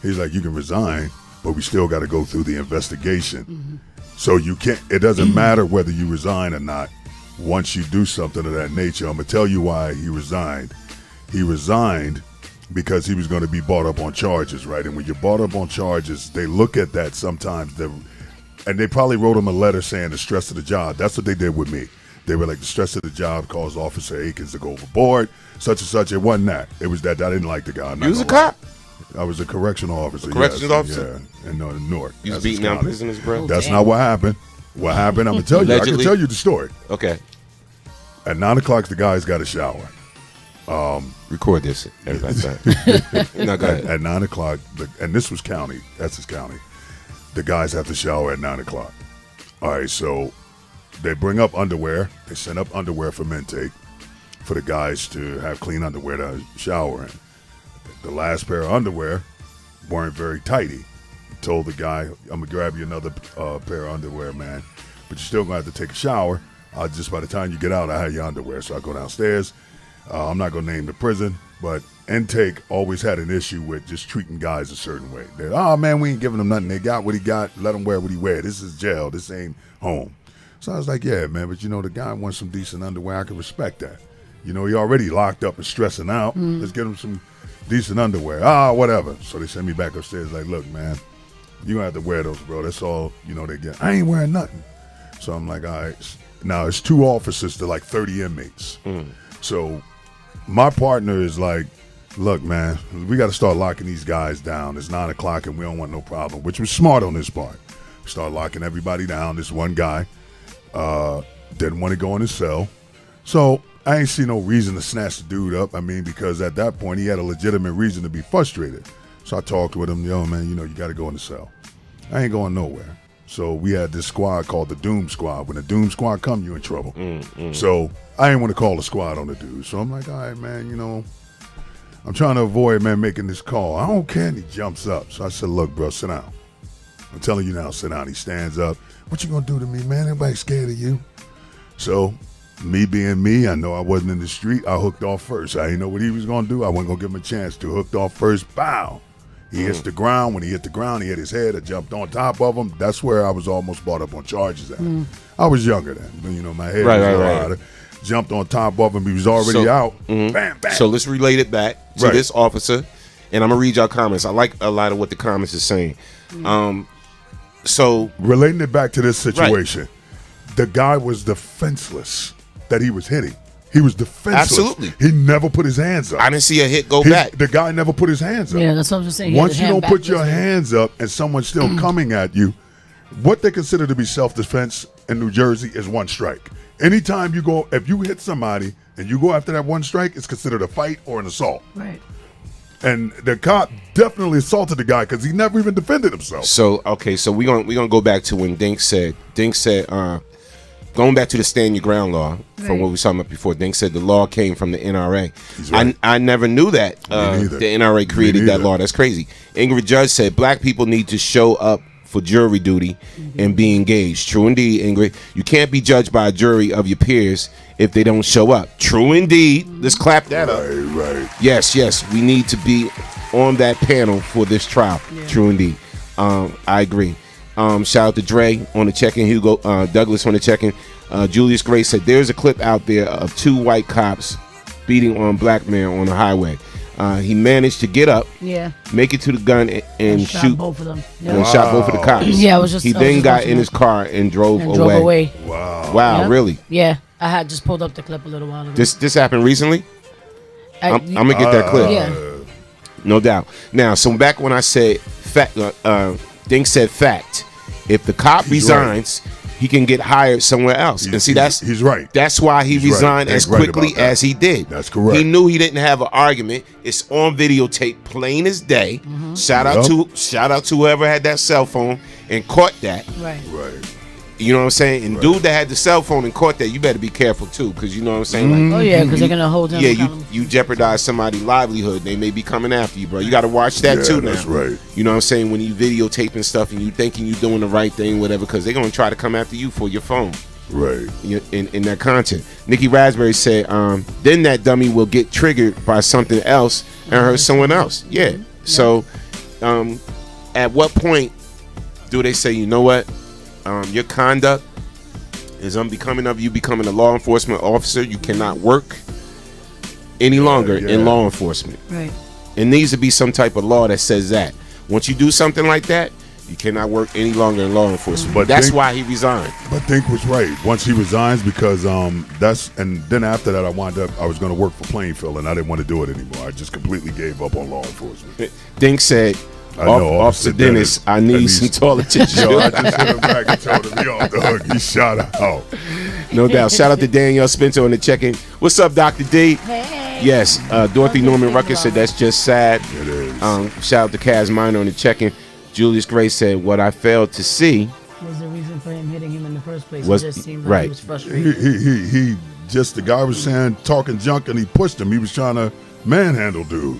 [SPEAKER 7] He's like, you can resign, but we still got to go through the investigation. So you can't, it doesn't matter whether you resign or not. Once you do something of that nature, I'm going to tell you why he resigned. He resigned because he was going to be brought up on charges, right? And when you're brought up on charges, they look at that sometimes. And they probably wrote him a letter saying the stress of the job. That's what they did with me. They were like, the stress of the job caused Officer Akins to go overboard, such and such. It wasn't that. It was that I didn't like the guy.
[SPEAKER 1] You was a cop?
[SPEAKER 7] I was a correctional officer.
[SPEAKER 1] Corrections officer?
[SPEAKER 7] Yeah, in Newark.
[SPEAKER 1] You was beating down prisoners, bro?
[SPEAKER 7] That's not what happened. What happened, I'm going to tell you.
[SPEAKER 1] Allegedly?
[SPEAKER 7] I can tell you the story.
[SPEAKER 1] Okay.
[SPEAKER 7] At 9 o'clock, the guys got a shower.
[SPEAKER 1] Record this. Everybody. No, go ahead.
[SPEAKER 7] At 9 o'clock, and this was county. Essex County. The guys have to shower at 9 o'clock. All right, so they bring up underwear. They send up underwear from intake for the guys to have clean underwear to shower in. The last pair of underwear weren't very tidy. Told the guy, I'm going to grab you another pair of underwear, man. But you're still going to have to take a shower. Just by the time you get out, I have your underwear. So I go downstairs. I'm not going to name the prison, but intake always had an issue with just treating guys a certain way. Oh, man, we ain't giving them nothing. They got what he got. Let him wear what he wear. This is jail. This ain't home. So I was like, yeah, man, but, the guy wants some decent underwear. I can respect that. He already locked up and stressing out. Let's get him some decent underwear. Whatever. So they sent me back upstairs like, look, man, you gonna have to wear those, bro. That's all, they get. I ain't wearing nothing. So I'm like, all right. Now, it's 2 officers to like 30 inmates. So my partner is like, look, man, we got to start locking these guys down. It's 9 o'clock and we don't want no problem, which was smart on his part. Start locking everybody down. This one guy didn't want to go in his cell. So I ain't see no reason to snatch the dude up. I mean, because at that point, he had a legitimate reason to be frustrated. So I talked with him, yo, man, you got to go in the cell. I ain't going nowhere. So we had this squad called the Doom Squad. When the Doom Squad come, you in trouble. So I didn't want to call the squad on the dude. So I'm like, all right, man, I'm trying to avoid, man, making this call. I don't care. And he jumps up. So I said, look, bro, sit down. I'm telling you now, sit down. He stands up. What you going to do to me, man? Everybody scared of you. So me being me, I know I wasn't in the street. I hooked off first. I didn't know what he was going to do. I wasn't going to give him a chance to. Hooked off first. Bow. He hits the ground. When he hit the ground, he hit his head. I jumped on top of him. That's where I was almost brought up on charges at. I was younger then. My head was a lot harder. Jumped on top of him. He was already out. Bam, bam.
[SPEAKER 1] So let's relate it back to this officer. And I'm going to read y'all comments. I like a lot of what the comments are saying. So
[SPEAKER 7] relating it back to this situation, the guy was defenseless that he was hitting. He was defenseless.
[SPEAKER 1] Absolutely.
[SPEAKER 7] He never put his hands up.
[SPEAKER 1] I didn't see a hit go back.
[SPEAKER 7] The guy never put his hands up.
[SPEAKER 12] Yeah, that's what I'm just saying.
[SPEAKER 7] Once you don't put your hands up and someone's still coming at you, what they consider to be self-defense in New Jersey is 1 strike. Anytime you go, if you hit somebody and you go after that 1 strike, it's considered a fight or an assault.
[SPEAKER 12] Right.
[SPEAKER 7] And the cop definitely assaulted the guy because he never even defended himself.
[SPEAKER 1] So okay, so we're gonna go back to when Dink said, going back to the stand your ground law from what we were talking about before. Dink said the law came from the NRA.
[SPEAKER 7] Right.
[SPEAKER 1] I never knew that the NRA created that law. That's crazy. Ingrid Judge said black people need to show up for jury duty and be engaged. True indeed, Ingrid. You can't be judged by a jury of your peers if they don't show up. True indeed. Let's clap that up.
[SPEAKER 7] Right.
[SPEAKER 1] Yes, we need to be on that panel for this trial. True indeed. I agree. Shout out to Dre on the check-in, Hugo Douglas on the check-in. Julius Gray said there's a clip out there of 2 white cops beating on black man on the highway. He managed to get up, make it to the gun and shoot
[SPEAKER 12] both of them.
[SPEAKER 1] And shot both of the cops.
[SPEAKER 12] Yeah, I was just.
[SPEAKER 1] He then got in his car and drove away. Wow, really?
[SPEAKER 12] Yeah, I had just pulled up the clip a little while ago.
[SPEAKER 1] This happened recently. I'm gonna get that clip. No doubt. Now, so back when I said fact, Dink said fact. If the cop resigns, he can get hired somewhere else. And see,
[SPEAKER 7] he's right.
[SPEAKER 1] That's why he resigned as quickly as he did.
[SPEAKER 7] That's correct.
[SPEAKER 1] He knew he didn't have an argument. It's on videotape, plain as day. Shout out to whoever had that cell phone and caught that.
[SPEAKER 12] Right.
[SPEAKER 1] You know what I'm saying? And dude that had the cell phone and caught that, you better be careful too, because you know what I'm saying. Like,
[SPEAKER 12] oh yeah, because they're gonna hold him.
[SPEAKER 1] Yeah, you jeopardize somebody's livelihood. They may be coming after you, bro. You got to watch that too now.
[SPEAKER 7] That's right.
[SPEAKER 1] You know what I'm saying? When you videotaping stuff and you thinking you doing the right thing, whatever, because they're gonna try to come after you for your phone.
[SPEAKER 7] Right.
[SPEAKER 1] In that content. Nikki Raspberry said, then that dummy will get triggered by something else and hurt someone else. Yeah. So, at what point do they say, you know what? Your conduct is unbecoming of you becoming a law enforcement officer. You cannot work any longer in law enforcement.
[SPEAKER 12] Right.
[SPEAKER 1] It needs to be some type of law that says that. Once you do something like that, you cannot work any longer in law enforcement. But that's why he resigned.
[SPEAKER 7] But Dink was right. Once he resigns, because and then after that, I was going to work for Plainfield, and I didn't want to do it anymore. I just completely gave up on law enforcement.
[SPEAKER 1] Dink said, Officer Dennis, I need some toilet tissue.
[SPEAKER 7] Yo, I just hit him back and told him he off the hook. He shot out.
[SPEAKER 1] No doubt. Shout out to Danielle Spencer on the check-in. What's up, Dr. D?
[SPEAKER 12] Hey.
[SPEAKER 1] Yes, Dorothy Norman Rucker said that's just sad.
[SPEAKER 7] It is.
[SPEAKER 1] Shout out to Kaz Minor on the check-in. Julius Gray said, what I failed to see
[SPEAKER 12] was the reason for him hitting him in the first place.
[SPEAKER 1] Was,
[SPEAKER 12] it just seemed like he was frustrated.
[SPEAKER 7] He just, the guy was saying, talking junk, and he pushed him. He was trying to manhandle dude.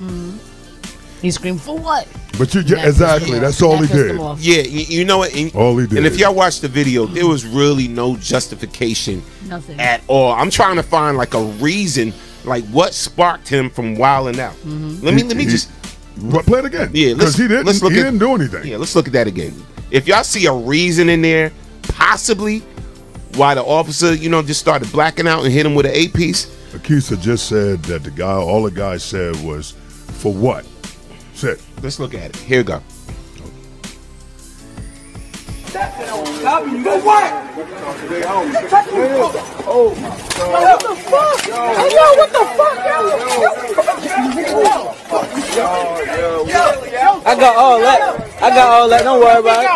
[SPEAKER 12] He screamed, for what?
[SPEAKER 7] But exactly, that's all he did.
[SPEAKER 1] Yeah, you know what?
[SPEAKER 7] All he did.
[SPEAKER 1] And if y'all watch the video, there was really no justification
[SPEAKER 12] Nothing.
[SPEAKER 1] at all. I'm trying to find like a reason, like what sparked him from wilding out. Let me just
[SPEAKER 7] play it again.
[SPEAKER 1] Yeah,
[SPEAKER 7] because he didn't do anything.
[SPEAKER 1] Yeah, let's look at that again. If y'all see a reason in there, possibly why the officer, just started blacking out and hit him with an 8-piece.
[SPEAKER 7] Akisa just said that all the guy said was, for what? Sit.
[SPEAKER 1] Let's look at it. Here we go.
[SPEAKER 13] For what? Oh my God. What the fuck? Hey, yo, what the fuck, yo?
[SPEAKER 9] I got all that. Don't worry about it.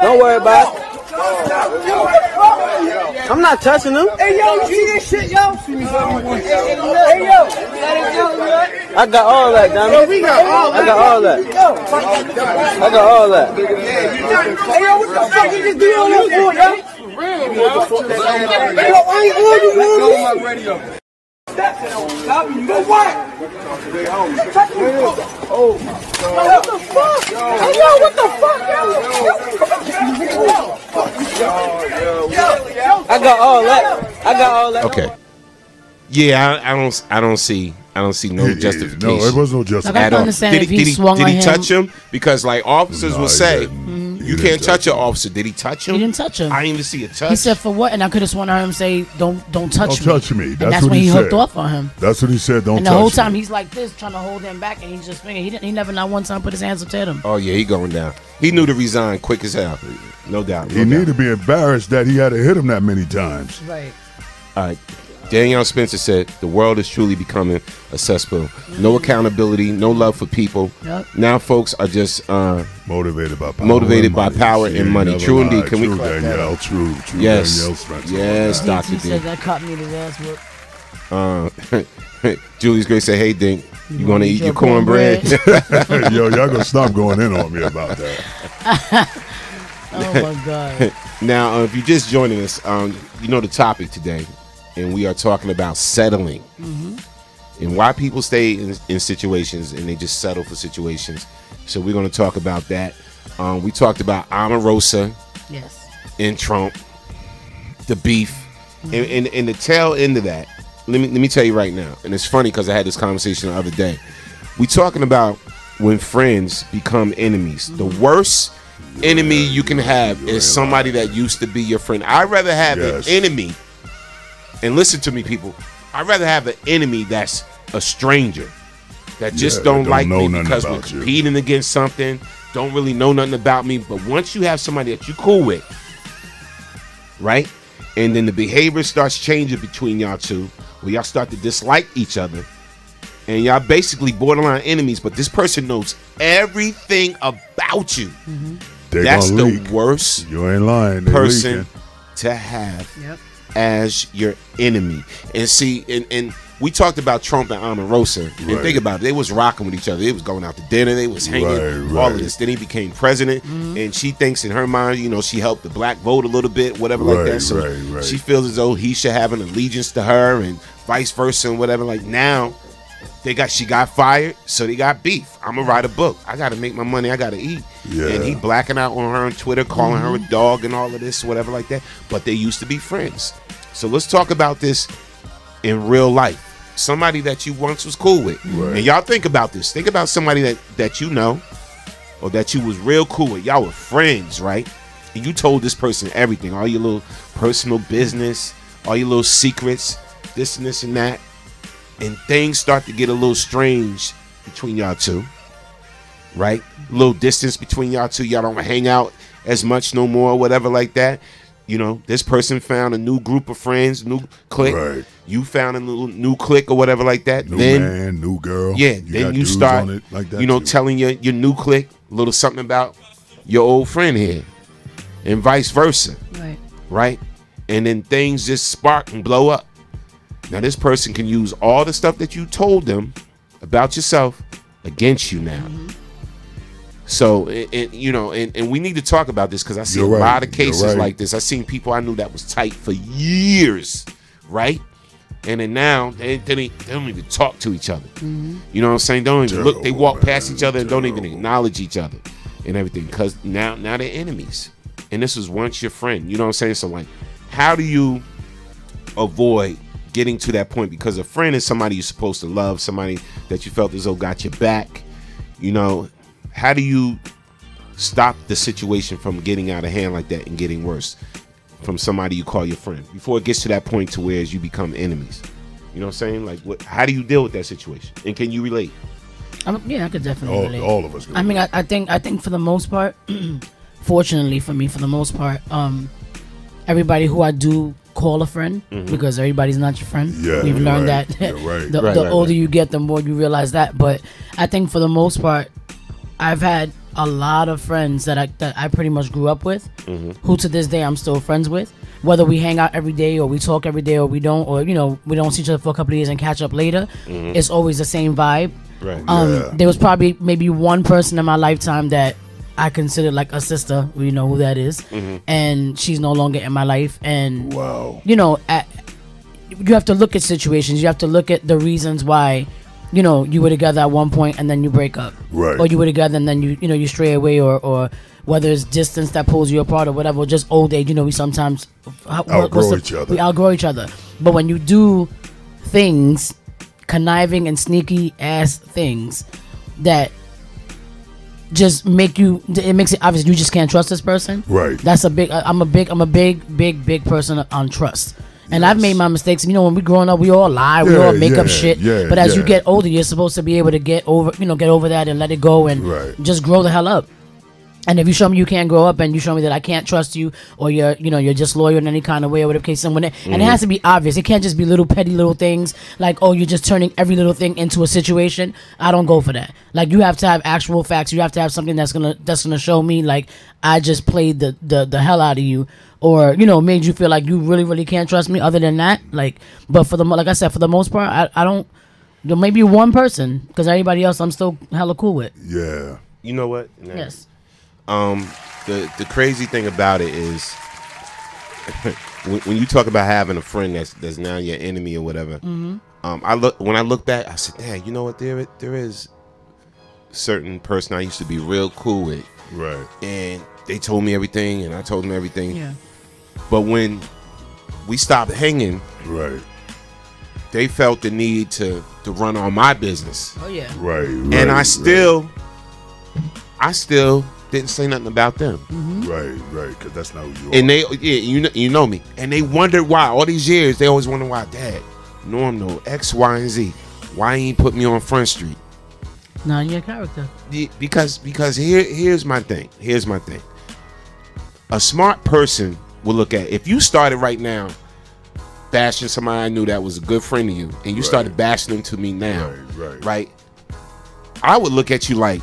[SPEAKER 9] Don't worry about it. I'm not touching them.
[SPEAKER 13] Hey, yo, you see this shit, yo? Hey, yo.
[SPEAKER 9] I got all that, damn it. I got all that.
[SPEAKER 13] Hey, yo, what the fuck you just do on this for, yo? Hey, yo, I ain't on you, man. For what? Oh my God. What the fuck? Hey, yo, what the fuck, yo?
[SPEAKER 9] I got all that.
[SPEAKER 1] Okay. Yeah, I don't see no justification.
[SPEAKER 7] No, it was no justification
[SPEAKER 1] at all.
[SPEAKER 12] Did
[SPEAKER 1] he touch him? Because like officers will say, you can't touch an officer. Did he touch him?
[SPEAKER 12] He didn't touch him.
[SPEAKER 1] I didn't even see a touch.
[SPEAKER 12] He said, for what? And I could have sworn I heard him say, don't touch me.
[SPEAKER 7] Don't touch me.
[SPEAKER 12] That's when he hooked off on him.
[SPEAKER 7] That's what he said, don't touch me.
[SPEAKER 12] And the whole time he's like this, trying to hold him back, and he's just thinking, he never not one time put his hands up to him.
[SPEAKER 1] Oh yeah, he going down. He knew to resign quick as hell. No doubt.
[SPEAKER 7] He needed to be embarrassed that he had to hit him that many times.
[SPEAKER 12] Right.
[SPEAKER 1] All right. Danielle Spencer said, the world is truly becoming a cesspool. No accountability, no love for people.
[SPEAKER 12] Yep.
[SPEAKER 1] Now folks are just
[SPEAKER 7] motivated by
[SPEAKER 1] power and money. True indeed. Can we clap
[SPEAKER 7] Danielle,
[SPEAKER 1] that?
[SPEAKER 7] True
[SPEAKER 1] Yes.
[SPEAKER 7] Danielle Spencer.
[SPEAKER 1] Yes, Dr.
[SPEAKER 12] He
[SPEAKER 1] D.
[SPEAKER 12] said that caught me his ass whoop.
[SPEAKER 1] Julius Gray said, hey, Dink, you going to eat your cornbread?
[SPEAKER 7] Yo, y'all gonna stop going in on me about that.
[SPEAKER 12] Oh, my God.
[SPEAKER 1] Now, if you're just joining us, you know the topic today, and we are talking about settling. And why people stay in situations and they just settle for situations. So we're going to talk about that. We talked about Omarosa and Trump, the beef. And the tail end of that, let me tell you right now, and it's funny because I had this conversation the other day. We talking about when friends become enemies. The worst enemy you can have is somebody that used to be your friend. I'd rather have an enemy, and listen to me, people, I'd rather have an enemy that's a stranger, that just don't like me because we're competing against something, don't really know nothing about me. But once you have somebody that you cool with, right, and then the behavior starts changing between y'all two, where y'all start to dislike each other, and y'all basically borderline enemies, but this person knows everything about you. That's the worst
[SPEAKER 7] you ain't lying.
[SPEAKER 1] person to have as your enemy. And see, and we talked about Trump and Omarosa, and think about it, they was rocking with each other. They was going out to dinner, they was hanging, all of this. Then he became president, and she thinks in her mind, you know, she helped the black vote a little bit, whatever like that. So she feels as though he should have an allegiance to her, and vice versa, and whatever. Like now, she got fired, so they got beef. I'm gonna write a book. I gotta make my money. I gotta eat. And he blacking out on her on Twitter, calling her a dog and all of this, whatever like that. But they used to be friends. So let's talk about this in real life. Somebody that you once was cool with. And y'all think about this. Think about somebody that you know, or that you was real cool with. Y'all were friends, right? And you told this person everything, all your little personal business, all your little secrets, this and this and that. And things start to get a little strange between y'all two, right? A little distance between y'all two. Y'all don't hang out as much no more, whatever like that. You know, this person found a new group of friends, new clique. You found a new clique or whatever like that.
[SPEAKER 7] New
[SPEAKER 1] then,
[SPEAKER 7] man, new girl.
[SPEAKER 1] Yeah, then you start, like that, you know, telling your new clique a little something about your old friend here, and vice versa. Right? And then things just spark and blow up. Now, this person can use all the stuff that you told them about yourself against you now. So, you know, and we need to talk about this because I see a lot of cases like this. I seen people I knew that was tight for years, right? And then now they don't even talk to each other. You know what I'm saying? Don't even look. They walk past each other and don't even acknowledge each other and everything because now they're enemies. And this was once your friend. You know what I'm saying? So, like, how do you avoid getting to that point? Because a friend is somebody you're supposed to love, somebody that you felt as though got your back. You know, how do you stop the situation from getting out of hand like that and getting worse from somebody you call your friend before it gets to that point to where you become enemies? You know what I'm saying? Like, how do you deal with that situation? And can you relate?
[SPEAKER 12] Yeah, I could definitely relate.
[SPEAKER 7] All of us.
[SPEAKER 12] I mean, I think for the most part, fortunately for me, for the most part, everybody who I do call a friend, because everybody's not your friend. We've learned that. The older you get, the more you realize that. But I think for the most part, I've had a lot of friends that I pretty much grew up with, who to this day I'm still friends with. Whether we hang out every day or we talk every day or we don't, or, you know, we don't see each other for a couple of years and catch up later, it's always the same vibe. There was probably maybe one person in my lifetime that I considered like a sister. You know who that is, and she's no longer in my life. And you know, you have to look at situations. You have to look at the reasons why, you know, you were together at one point and then you break up, or you were together and then you stray away, or whether it's distance that pulls you apart or whatever, or just old age. You know, we sometimes outgrow each other. We outgrow each other. But when you do things, conniving and sneaky ass things that just make you, it makes it obvious you just can't trust this person. That's a big. I'm a big person on trust. And I've made my mistakes. You know, when we growing up, we all lie, we all make up shit. But as you get older, you're supposed to be able to get over that and let it go and just grow the hell up. And if you show me you can't grow up, and you show me that I can't trust you, or you're just loyal in any kind of way, or whatever case, and it has to be obvious. It can't just be little petty little things like, oh, you're just turning every little thing into a situation. I don't go for that. Like, you have to have actual facts. You have to have something that's gonna show me like I just played the hell out of you, or made you feel like you really really can't trust me. Other than that, like, but like I said, for the most part, I don't. There may be one person, because everybody else I'm still hella cool with.
[SPEAKER 7] Yeah.
[SPEAKER 1] You know what?
[SPEAKER 12] Yes.
[SPEAKER 1] The crazy thing about it is when you talk about having a friend that's now your enemy or whatever.
[SPEAKER 12] Mm-hmm.
[SPEAKER 1] When I look back, I said, "Dad, you know what? There is a certain person I used to be real cool with,
[SPEAKER 7] right?
[SPEAKER 1] And they told me everything, and I told them everything.
[SPEAKER 12] Yeah.
[SPEAKER 1] But when we stopped hanging,
[SPEAKER 7] right,
[SPEAKER 1] they felt the need to run on my business.
[SPEAKER 12] Oh yeah,
[SPEAKER 7] right.
[SPEAKER 1] And I still didn't say nothing about them.
[SPEAKER 7] Mm-hmm. Right, because that's not who you are.
[SPEAKER 1] And you know me, and they wondered why all these years. They always wonder why, Dad, Norm know X, Y, and Z. Why he ain't put me on Front Street?
[SPEAKER 12] Not in your character.
[SPEAKER 1] Because here's my thing. Here's my thing. A smart person will look at, if you started right now bashing somebody I knew that was a good friend of you, and you started bashing them to me now, right? I would look at you like,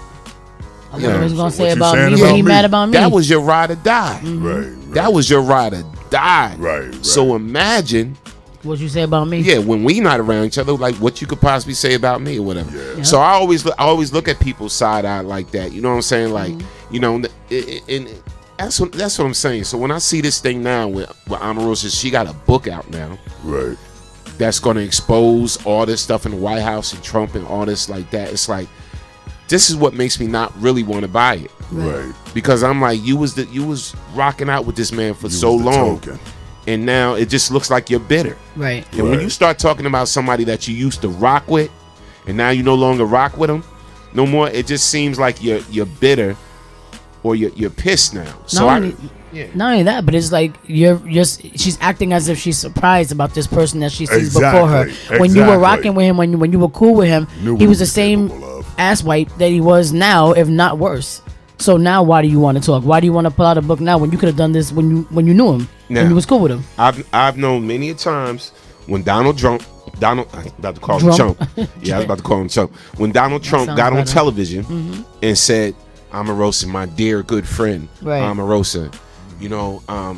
[SPEAKER 12] what was gonna say about
[SPEAKER 7] me?
[SPEAKER 12] What he mad about me?
[SPEAKER 1] That was your ride or die.
[SPEAKER 12] Mm-hmm.
[SPEAKER 7] Right.
[SPEAKER 1] That was your ride or die.
[SPEAKER 7] Right.
[SPEAKER 1] So imagine
[SPEAKER 12] what you say about me.
[SPEAKER 1] Yeah, when we not around each other, like what you could possibly say about me or whatever.
[SPEAKER 7] Yeah.
[SPEAKER 1] So I always look at people's side eye like that. You know what I'm saying? Like, and that's what I'm saying. So when I see this thing now with Omarosa, she got a book out now.
[SPEAKER 7] Right.
[SPEAKER 1] That's going to expose all this stuff in the White House and Trump and all this like that. It's like, this is what makes me not really want to buy it.
[SPEAKER 7] Right.
[SPEAKER 1] Because I'm like, you was rocking out with this man for so long. And now it just looks like you're bitter.
[SPEAKER 12] Right.
[SPEAKER 1] And when you start talking about somebody that you used to rock with, and now you no longer rock with them no more, it just seems like you're bitter, or you're pissed now. So
[SPEAKER 12] not only that, but it's like she's acting as if she's surprised about this person that she sees before her. When you were rocking with him, when you were cool with him, he was the same asswipe that he was now, if not worse. So now, why do you want to talk? Why do you want to pull out a book now when you could have done this when you knew him, when you was cool with him?
[SPEAKER 1] I've known many a times when Donald Trump, I was about to call him Chump. Yeah, I was about to call him Chump. When Donald Trump got on television and said, "Omarosa, my dear good friend, Omarosa,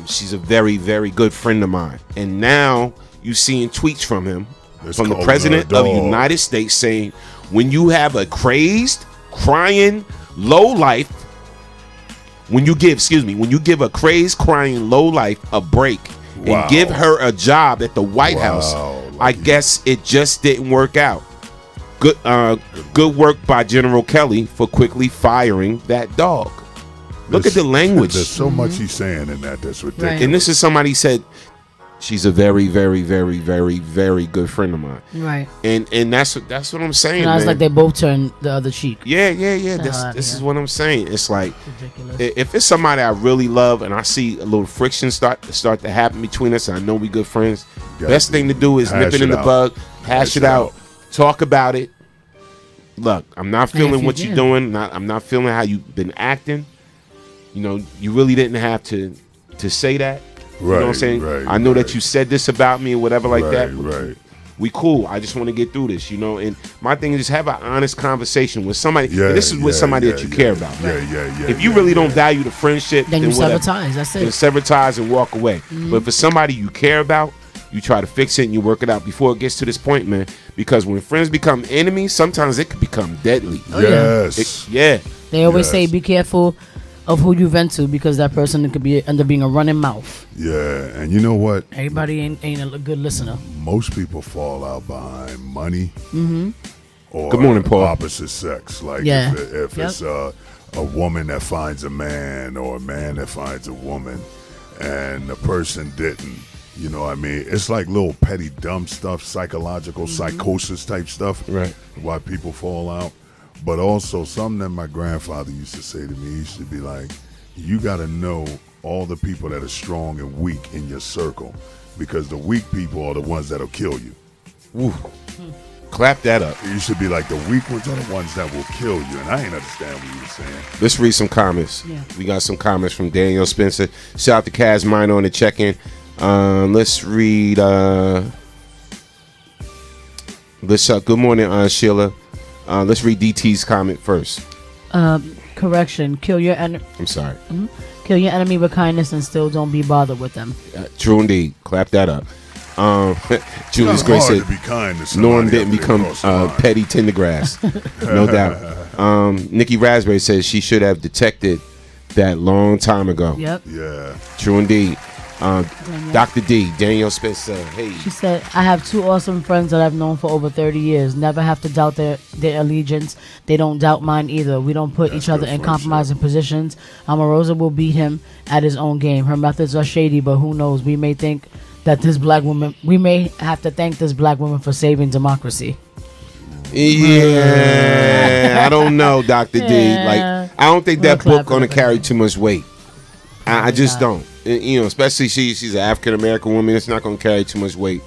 [SPEAKER 1] she's a very, very good friend of mine." And now you seeing tweets from him, from the president of the United States, saying, when you have a crazed, crying, low life, when you give a crazed, crying, low life a break and give her a job at the White House, I guess it just didn't work out. Good work by General Kelly for quickly firing that dog. Look at the language.
[SPEAKER 7] There's so much he's saying in that's ridiculous.
[SPEAKER 1] Right. And this is somebody said, she's a very, very, very, very, very good friend of mine.
[SPEAKER 12] Right.
[SPEAKER 1] And that's what I'm saying.
[SPEAKER 12] And it's like they both turned the other cheek.
[SPEAKER 1] Yeah. This is what I'm saying. It's like, if it's somebody I really love and I see a little friction start to happen between us, and I know we good friends, best thing to do is nip it in the bug, hash it out, talk about it. Look, I'm not feeling what you're doing. I'm not feeling how you've been acting. You really didn't have to say that. You know what I'm saying? I know that you said this about me or whatever like that.
[SPEAKER 7] Right.
[SPEAKER 1] We cool. I just want to get through this, And my thing is just have an honest conversation with somebody. And this is with somebody that you care about. If you really don't value the friendship,
[SPEAKER 12] then you sever ties. That's it.
[SPEAKER 1] Then sever ties and walk away. But if it's somebody you care about, you try to fix it and you work it out before it gets to this point, man. Because when friends become enemies, sometimes it can become deadly.
[SPEAKER 7] Yes.
[SPEAKER 12] They always say be careful of who you vent to, because that person could end up being a running mouth.
[SPEAKER 7] Yeah, and you know what?
[SPEAKER 12] Everybody ain't a good listener.
[SPEAKER 7] Most people fall out behind money or
[SPEAKER 1] Good morning, Paul.
[SPEAKER 7] opposite sex. Like if it's a woman that finds a man or a man that finds a woman and the person didn't. You know what I mean? It's like little petty dumb stuff, psychological psychosis type stuff.
[SPEAKER 1] Right.
[SPEAKER 7] Why people fall out. But also something that my grandfather used to say to me, he used to be like, you got to know all the people that are strong and weak in your circle, because the weak people are the ones that'll kill you.
[SPEAKER 1] Clap that up.
[SPEAKER 7] It used to be like the weak ones are the ones that will kill you, and I ain't understand what you were saying.
[SPEAKER 1] Let's read some comments.
[SPEAKER 12] Yeah.
[SPEAKER 1] We got some comments from Daniel Spencer. Shout out to Kaz Minor on the check-in. Let's read. Good morning, Sheila. Let's read DT's comment first.
[SPEAKER 12] Correction. Kill your enemy.
[SPEAKER 1] I'm sorry.
[SPEAKER 12] Kill your enemy with kindness and still don't be bothered with them.
[SPEAKER 1] True indeed. Clap that up. Julius Gray said
[SPEAKER 7] to be kind to
[SPEAKER 1] Norm
[SPEAKER 7] somebody
[SPEAKER 1] didn't
[SPEAKER 7] after they
[SPEAKER 1] become
[SPEAKER 7] cross the line.
[SPEAKER 1] petty tendergrass. No doubt. Nikki Raspberry says she should have detected that long time ago.
[SPEAKER 12] Yep.
[SPEAKER 7] Yeah.
[SPEAKER 1] True indeed. Dr. D, Daniel Spencer. Hey.
[SPEAKER 12] She said, I have 2 awesome friends that I've known for over 30 years. Never have to doubt their allegiance. They don't doubt mine either. We don't put each other in compromising positions. Omarosa will beat him at his own game. Her methods are shady, but who knows? We may have to thank this black woman for saving democracy.
[SPEAKER 1] Yeah, I don't know, Dr. D. Like, I don't think that book gonna carry too much weight. I just don't. You know, especially she's an African American woman. It's not gonna carry too much weight.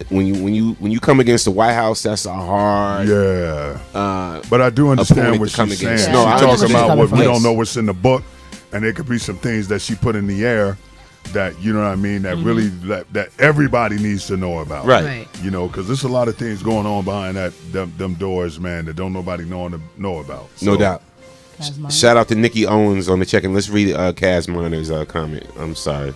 [SPEAKER 1] When you come against the White House, that's a hard.
[SPEAKER 7] Yeah. But I do understand what she's saying.
[SPEAKER 1] No,
[SPEAKER 7] she's
[SPEAKER 1] I
[SPEAKER 7] talking about what we
[SPEAKER 1] Yes.
[SPEAKER 7] don't know what's in the book, and there could be some things that she put in the air that, you know what I mean, that really that everybody needs to know about.
[SPEAKER 1] Right.
[SPEAKER 7] You know, because there's a lot of things going on behind them doors, man, that don't nobody know about.
[SPEAKER 1] No
[SPEAKER 7] So,
[SPEAKER 1] doubt. Shout out to Nikki Owens on the check-in. Let's read Kaz Miner's comment. I'm sorry.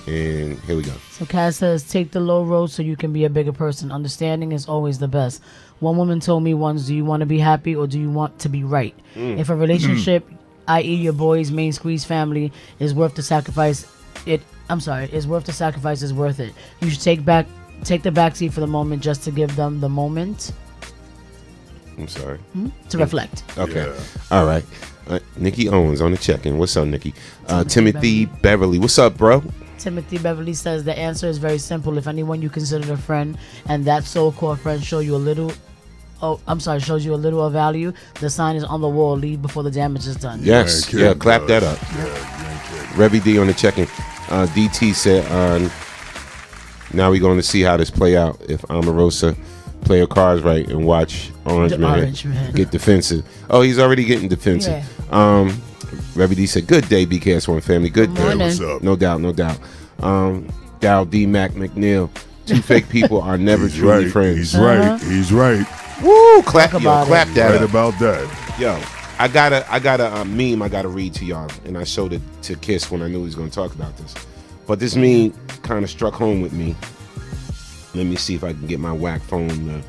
[SPEAKER 1] And here we go.
[SPEAKER 12] So Kaz says, take the low road so you can be a bigger person. Understanding is always the best. One woman told me once, do you want to be happy or do you want to be right? If a relationship, i.e. your boy's main squeeze family, is worth the sacrifice, is worth it. You should take the backseat for the moment just to give them the moment.
[SPEAKER 1] I'm sorry.
[SPEAKER 12] To reflect.
[SPEAKER 1] Okay.
[SPEAKER 7] Yeah.
[SPEAKER 1] All right. Nikki Owens on the check-in. What's up, Nikki? Timothy Beverly. What's up, bro?
[SPEAKER 12] Timothy Beverly says the answer is very simple. If anyone you consider a friend and that so-called friend shows you a little of value, the sign is on the wall. Leave before the damage is done.
[SPEAKER 1] Yes. Yeah, clap that up. Revy D on the check-in. DT said, now we're going to see how this play out if Omarosa play her cards right and watch Orange Man get defensive. Oh, he's already getting defensive. Yeah. Revy D said, good day, BKS1 family. Good day.
[SPEAKER 7] What's up?
[SPEAKER 1] No doubt, no doubt. Dow D. Mac McNeil. 2 fake people are never truly friends.
[SPEAKER 7] He's right. He's right.
[SPEAKER 1] Woo! Clap that
[SPEAKER 7] Right
[SPEAKER 1] up.
[SPEAKER 7] about that.
[SPEAKER 1] Yo, I got a meme I gotta read to y'all, and I showed it to Kiss when I knew he was gonna talk about this. But this meme kind of struck home with me. Let me see if I can get my whack phone.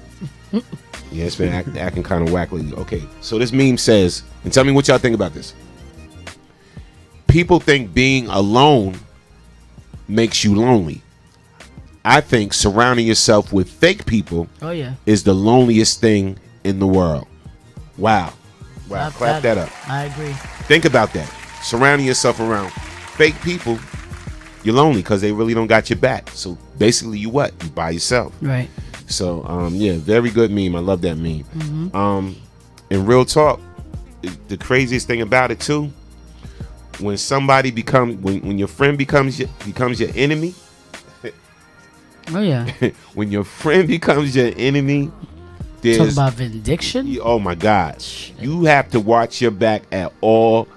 [SPEAKER 1] Yeah, it's been acting kind of whack lately. Okay, so this meme says, and tell me what y'all think about this. People think being alone makes you lonely. I think surrounding yourself with fake people is the loneliest thing in the world. Wow. Clap that up.
[SPEAKER 12] I agree.
[SPEAKER 1] Think about that. Surrounding yourself around fake people, you're lonely because they really don't got your back. So basically, you by yourself.
[SPEAKER 12] Right.
[SPEAKER 1] So yeah, very good meme. I love that meme. And real talk, the craziest thing about it too, when somebody when your friend becomes your enemy.
[SPEAKER 12] Oh yeah.
[SPEAKER 1] When your friend becomes your enemy,
[SPEAKER 12] talk about vindication.
[SPEAKER 1] Oh my God, you have to watch your back at all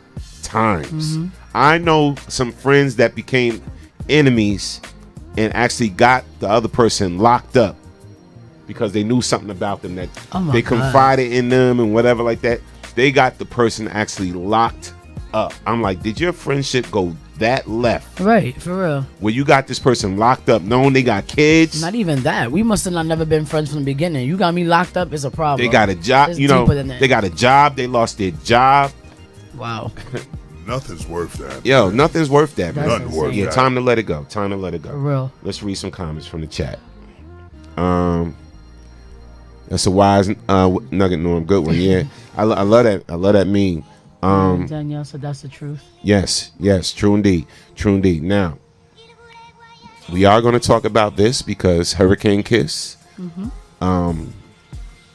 [SPEAKER 1] times. I know some friends that became enemies and actually got the other person locked up because they knew something about them that they confided in them and whatever like that. They got the person actually locked up. I'm like, did your friendship go that left?
[SPEAKER 12] Right, for real.
[SPEAKER 1] Where you got this person locked up knowing they got kids?
[SPEAKER 12] Not even that. We must have never been friends from the beginning. You got me locked up, it's a problem.
[SPEAKER 1] They got a job,
[SPEAKER 12] It's deeper than that.
[SPEAKER 1] they got a job, they lost their job.
[SPEAKER 12] Wow.
[SPEAKER 7] Nothing's worth that.
[SPEAKER 1] Yo, nothing's worth that, man.
[SPEAKER 7] Nothing worth that.
[SPEAKER 1] Time to let it go. Time to let it go.
[SPEAKER 12] For real.
[SPEAKER 1] Let's read some comments from the chat. That's a wise nugget, Norm. Good one. Yeah, I love that. I love that meme.
[SPEAKER 12] Danielle said that's the truth.
[SPEAKER 1] Yes, true indeed. True indeed. Now, we are going to talk about this because Hurricane Kiss brought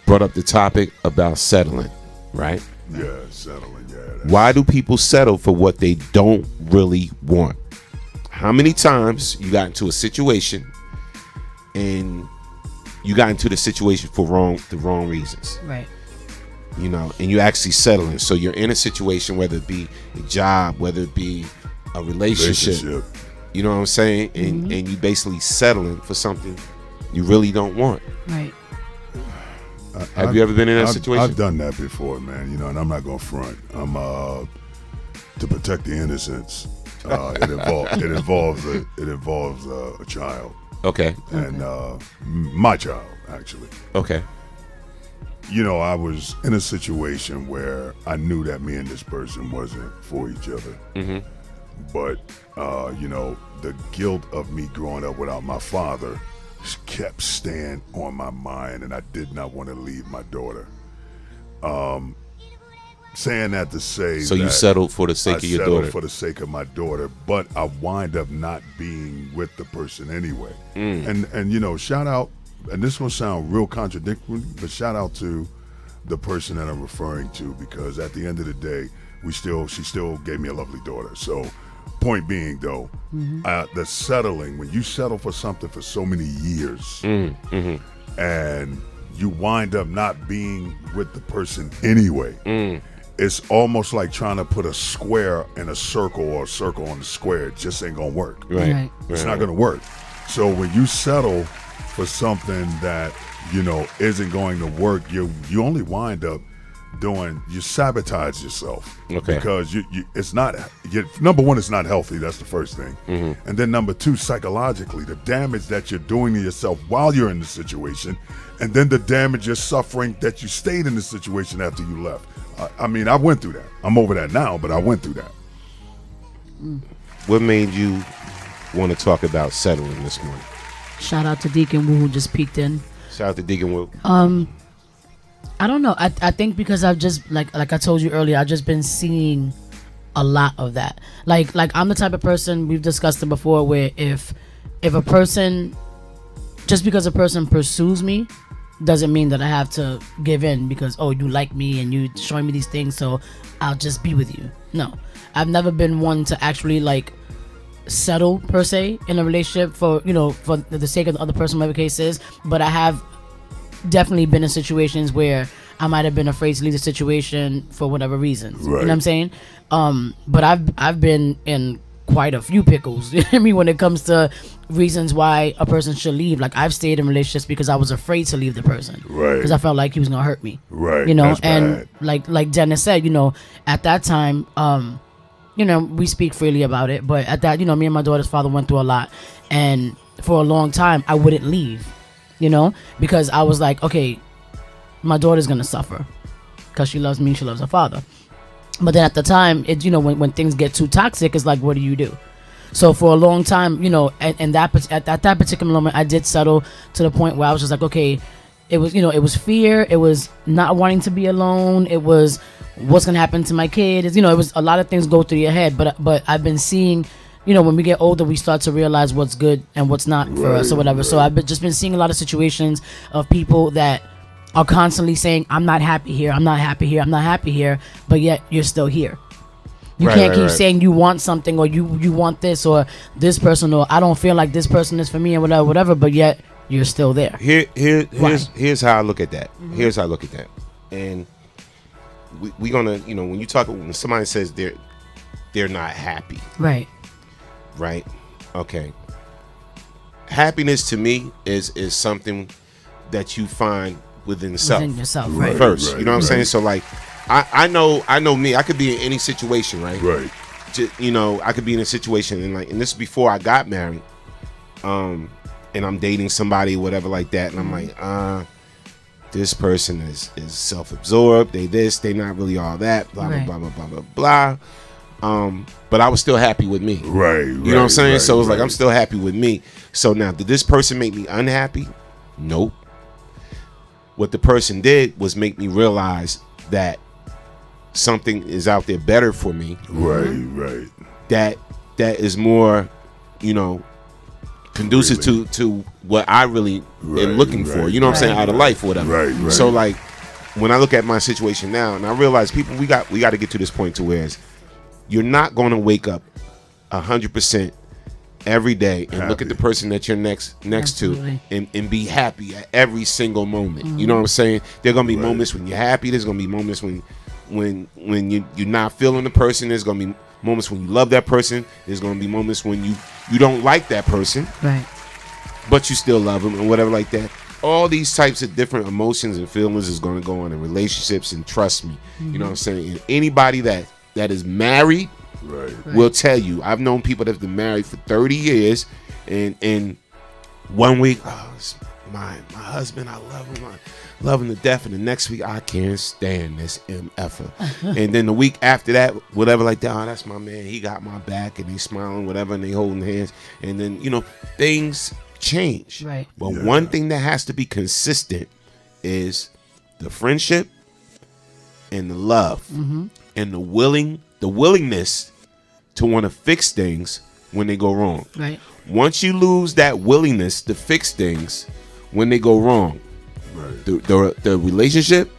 [SPEAKER 1] up the topic about settling, right?
[SPEAKER 7] Yeah, settling. Yeah.
[SPEAKER 1] Why do people settle for what they don't really want? How many times you got into a situation and you got into the situation for the wrong reasons.
[SPEAKER 12] Right.
[SPEAKER 1] You know, and you actually settling. So you're in a situation, whether it be a job, whether it be a relationship. You know what I'm saying? And you basically settling for something you really don't want.
[SPEAKER 12] Right.
[SPEAKER 1] Have you ever been in that situation?
[SPEAKER 7] I've done that before, man. You know, and I'm not gonna front. I'm to protect the innocence. It involves a child.
[SPEAKER 1] Okay.
[SPEAKER 7] And my child, actually.
[SPEAKER 1] Okay.
[SPEAKER 7] You know, I was in a situation where I knew that me and this person wasn't for each other. But, you know, the guilt of me growing up without my father kept staying on my mind, and I did not want to leave my daughter. Saying that to say,
[SPEAKER 1] so you settled for the sake of your daughter.
[SPEAKER 7] I settled for the sake of my daughter, but I wind up not being with the person anyway. And you know, shout out, and this will sound real contradictory, but shout out to the person that I'm referring to, because at the end of the day, she still gave me a lovely daughter. So, point being though, the settling, when you settle for something for so many years, and you wind up not being with the person anyway. It's almost like trying to put a square in a circle or a circle on the square. It just ain't gonna work.
[SPEAKER 1] Right.
[SPEAKER 7] It's not gonna work. So when you settle for something that, you know, isn't going to work, you only wind up you sabotage yourself.
[SPEAKER 1] Okay.
[SPEAKER 7] Because it's not, number one, it's not healthy. That's the first thing. And then number two, psychologically, the damage that you're doing to yourself while you're in the situation, and then the damage you're suffering that you stayed in the situation after you left. I mean, I went through that. I'm over that now, but I went through that.
[SPEAKER 1] What made you want to talk about settling this morning?
[SPEAKER 12] Shout out to Deacon Wu, who just peeked in.
[SPEAKER 1] Shout out to Deacon Wu.
[SPEAKER 12] I don't know. I think because I've just like I told you earlier, I've just been seeing a lot of that. Like I'm the type of person, we've discussed it before, where if a person, just because a person pursues me, doesn't mean that I have to give in because, oh, you like me and you showing me these things, so I'll just be with you. No, I've never been one to actually like settle per se in a relationship for the sake of the other person, whatever the case is. But I have definitely been in situations where I might have been afraid to leave the situation for whatever reasons. Right. You know what I'm saying? But I've been in quite a few pickles. You know what I mean? When it comes to reasons why a person should leave. Like, I've stayed in relationships because I was afraid to leave the person. Right. Because I felt like he was gonna hurt me.
[SPEAKER 7] Right.
[SPEAKER 12] You know,
[SPEAKER 7] that's
[SPEAKER 12] and
[SPEAKER 7] bad.
[SPEAKER 12] like Dennis said, you know, at that time, you know, we speak freely about it, but at that, you know, me and my daughter's father went through a lot, and for a long time I wouldn't leave, you know, because I was like, okay, my daughter's gonna suffer because she loves me, she loves her father. But then at the time, it, you know, when things get too toxic, it's like, what do you do? So for a long time, you know, at that particular moment, I did settle to the point where I was just like, okay, it was, you know, it was fear, it was not wanting to be alone, it was what's gonna happen to my kid. It's, you know, it was a lot of things go through your head. But I've been seeing, you know, when we get older, we start to realize what's good and what's not for us or whatever. So I've just been seeing a lot of situations of people that are constantly saying, I'm not happy here, I'm not happy here, I'm not happy here, but yet you're still here. You can't keep saying you want something, or you want this, or this person, or I don't feel like this person is for me, and whatever, but yet you're still there.
[SPEAKER 1] Here's how I look at that. Mm-hmm. Here's how I look at that. And we're gonna, you know, when somebody says they're not happy.
[SPEAKER 12] Right.
[SPEAKER 1] Okay. Happiness to me is something that you find within yourself
[SPEAKER 12] right.
[SPEAKER 1] first. You know what I'm saying? So like, I know me. I could be in any situation, right?
[SPEAKER 7] Right.
[SPEAKER 1] You know, I could be in a situation, and this is before I got married, and I'm dating somebody, whatever like that, and I'm like, this person is self-absorbed. They not really all that. Blah blah blah blah blah blah blah. But I was still happy with me.
[SPEAKER 7] Right.
[SPEAKER 1] You know what I'm saying? So it was like, I'm still happy with me. So now, did this person make me unhappy? Nope. What the person did was make me realize that something is out there better for me.
[SPEAKER 7] Right.
[SPEAKER 1] That is more, you know, conducive to what I really am looking for. You know what I'm saying? Out of life or whatever.
[SPEAKER 7] Right.
[SPEAKER 1] So like, when I look at my situation now, and I realize people, we got to get to this point to where you're not going to wake up 100% every day and look at the person that you're next
[SPEAKER 12] Absolutely.
[SPEAKER 1] to and be happy at every single moment. You know what I'm saying? There are gonna be moments when you're happy. There's gonna be moments when you're not feeling the person. There's gonna be moments when you love that person. There's gonna be moments when you don't like that person,
[SPEAKER 12] right?
[SPEAKER 1] But you still love them and whatever like that. All these types of different emotions and feelings is gonna go on in relationships. And trust me, you know what I'm saying. And anybody that is married.
[SPEAKER 7] Right.
[SPEAKER 1] Will tell you. I've known people that have been married for 30 years, and 1 week, it's my husband, I love him to death, and the next week I can't stand this MFer. And then the week after that, whatever like that, that's my man, he got my back, and they smiling, whatever, and they holding hands, and then things change.
[SPEAKER 12] Right.
[SPEAKER 1] But one thing that has to be consistent is the friendship and the love and the willingness to want to fix things when they go wrong.
[SPEAKER 12] Right.
[SPEAKER 1] Once you lose that willingness to fix things when they go wrong, the relationship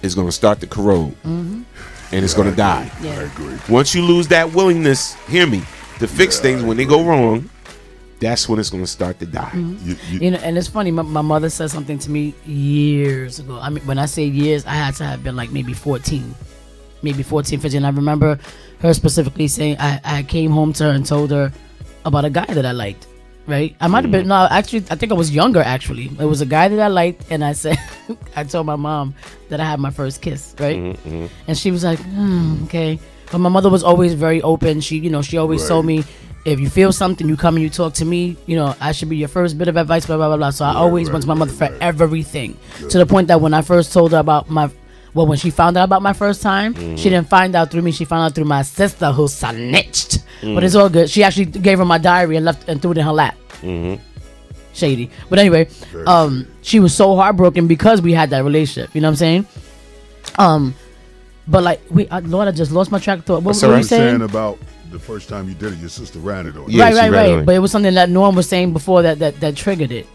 [SPEAKER 1] is going to start to corrode and it's going to die.
[SPEAKER 7] I agree.
[SPEAKER 1] Once you lose that willingness, hear me, to fix things when they go wrong, that's when it's going to start to die.
[SPEAKER 12] And it's funny. My mother said something to me years ago. I mean, when I say years, I had to have been like maybe 14, 15. I remember her specifically saying I came home to her and told her about a guy that I liked. Right? I might have been, no, actually, I think I was younger, actually. It was a guy that I liked, and I said, I told my mom that I had my first kiss, right? And she was like, okay. But my mother was always very open. She always told me, if you feel something, you come and you talk to me, I should be your first bit of advice, blah, blah, blah, blah. So I always went to my mother for everything. To the point that when I first told her about when she found out about my first time, she didn't find out through me. She found out through my sister who snitched. But it's all good. She actually gave her my diary and left and threw it in her lap. Shady. But anyway, she was so heartbroken because we had that relationship. You know what I'm saying? But like, Lord, I just lost my track of thought. What were you saying
[SPEAKER 7] about the first time you did it? Your sister ran it on.
[SPEAKER 1] Yeah,
[SPEAKER 12] right. But it was something that Norm was saying before that triggered it.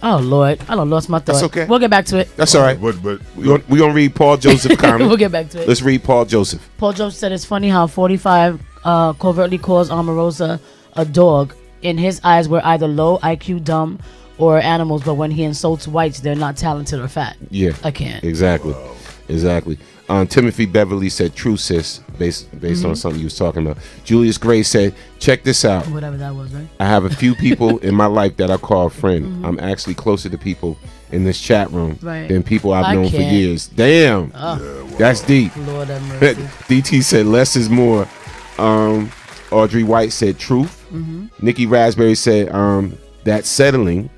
[SPEAKER 12] Oh Lord, I done lost my thought.
[SPEAKER 1] That's okay.
[SPEAKER 12] We'll get back to it.
[SPEAKER 1] That's all right.
[SPEAKER 7] But
[SPEAKER 1] we're gonna read Paul Joseph comment.
[SPEAKER 12] We'll get back to it.
[SPEAKER 1] Let's read Paul Joseph.
[SPEAKER 12] Paul Joseph said it's funny how 45 covertly calls Omarosa a dog. In his eyes, we're either low IQ, dumb, or animals. But when he insults whites, they're not talented or fat.
[SPEAKER 1] Yeah,
[SPEAKER 12] I can't.
[SPEAKER 1] Exactly. Timothy Beverly said, "True, sis," based on something you was talking about. Julius Gray said, "Check this out.
[SPEAKER 12] Whatever that was, right?
[SPEAKER 1] I have a few people in my life that I call a friend. I'm actually closer to people in this chat room than people I've known for years. Damn, that's deep."
[SPEAKER 12] Lord have mercy.
[SPEAKER 1] DT said, "Less is more." Audrey White said, "Truth." Nikki Raspberry said, "That settling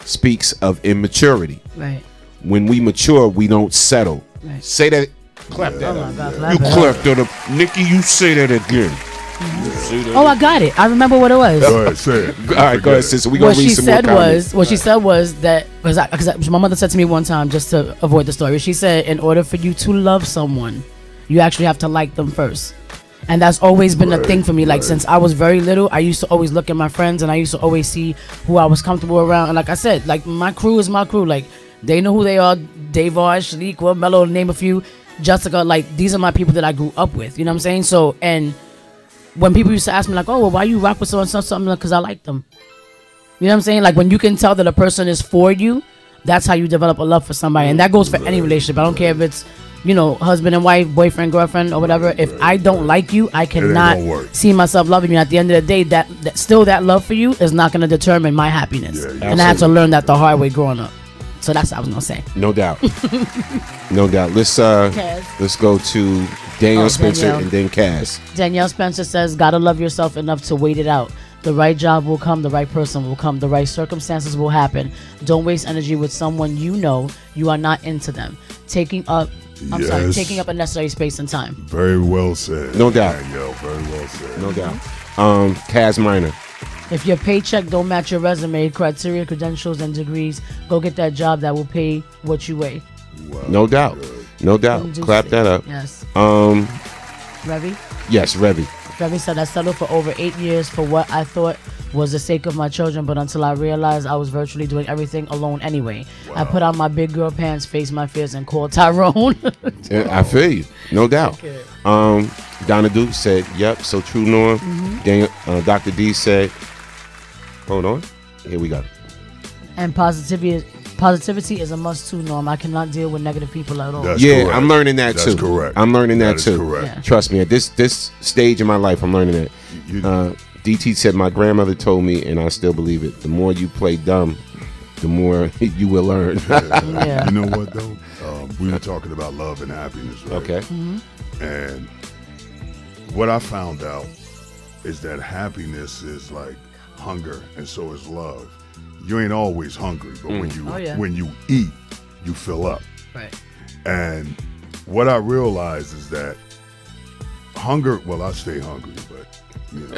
[SPEAKER 1] speaks of immaturity.
[SPEAKER 12] Right.
[SPEAKER 1] When we mature, we don't settle."
[SPEAKER 12] Right.
[SPEAKER 1] Say that. Clap that up.
[SPEAKER 12] God,
[SPEAKER 1] You clapped that up. Nikki, you say that again.
[SPEAKER 12] Oh, I got it. I remember what it was.
[SPEAKER 7] Go ahead, say it.
[SPEAKER 1] All right, go ahead, sister. We're going to read some more comments.
[SPEAKER 12] What she said was that, because my mother said to me one time, just to avoid the story, she said, in order for you to love someone, you actually have to like them first. And that's always been a thing for me. Like, since I was very little, I used to always look at my friends, and I used to always see who I was comfortable around. And like I said, like, my crew is my crew. Like, they know who they are. Davon, Shaniqua, Mello, name a few. Jessica, like, these are my people that I grew up with. You know what I'm saying? So, and when people used to ask me, like, oh, well, why you rock with so and so, something, like, because I like them. You know what I'm saying? Like, when you can tell that a person is for you, that's how you develop a love for somebody. And that goes for any relationship. I don't care if it's, husband and wife, boyfriend, girlfriend, or whatever. If I don't like you, I cannot see myself loving you. At the end of the day, that love for you is not going to determine my happiness. And I had to learn that the hard way growing up. So that's what I was gonna say.
[SPEAKER 1] No doubt. No doubt. Let's go to Danielle Spencer and then Kaz.
[SPEAKER 12] Danielle Spencer says, "Gotta love yourself enough to wait it out. The right job will come, the right person will come, the right circumstances will happen. Don't waste energy with someone you are not into them. Taking up unnecessary space and time."
[SPEAKER 7] Very well said.
[SPEAKER 1] No doubt.
[SPEAKER 7] Danielle, very well said.
[SPEAKER 1] No doubt. Kaz Minor.
[SPEAKER 12] If your paycheck don't match your resume, criteria, credentials, and degrees, go get that job that will pay what you weigh.
[SPEAKER 7] Wow.
[SPEAKER 1] No doubt. No doubt. Clap that up.
[SPEAKER 12] Yes.
[SPEAKER 1] Revy? Yes, Revy.
[SPEAKER 12] Revy said, "I settled for over 8 years for what I thought was the sake of my children, but until I realized I was virtually doing everything alone anyway. Wow. I put on my big girl pants, faced my fears, and called Tyrone."
[SPEAKER 1] I feel you. No doubt. Donna Duke said, "Yep, so true, Norm." Dr. D said, Hold on. Here we go.
[SPEAKER 12] And positivity is a must too, Norm. I cannot deal with negative people at all.
[SPEAKER 7] That's
[SPEAKER 1] yeah,
[SPEAKER 7] correct.
[SPEAKER 1] I'm learning that too.
[SPEAKER 7] That's correct.
[SPEAKER 1] I'm learning that
[SPEAKER 7] is
[SPEAKER 1] too.
[SPEAKER 7] Correct.
[SPEAKER 12] Yeah.
[SPEAKER 1] Trust me, at this stage in my life, I'm learning that. DT said, my grandmother told me, and I still believe it, the more you play dumb, the more you will learn.
[SPEAKER 12] Yeah.
[SPEAKER 7] You know what, though? We were talking about love and happiness, right?
[SPEAKER 1] Okay.
[SPEAKER 7] And what I found out is that happiness is like hunger, and so is love. You ain't always hungry, but when you eat, you fill up.
[SPEAKER 12] Right.
[SPEAKER 7] And what I realized is that hunger, well, I stay hungry, but you know,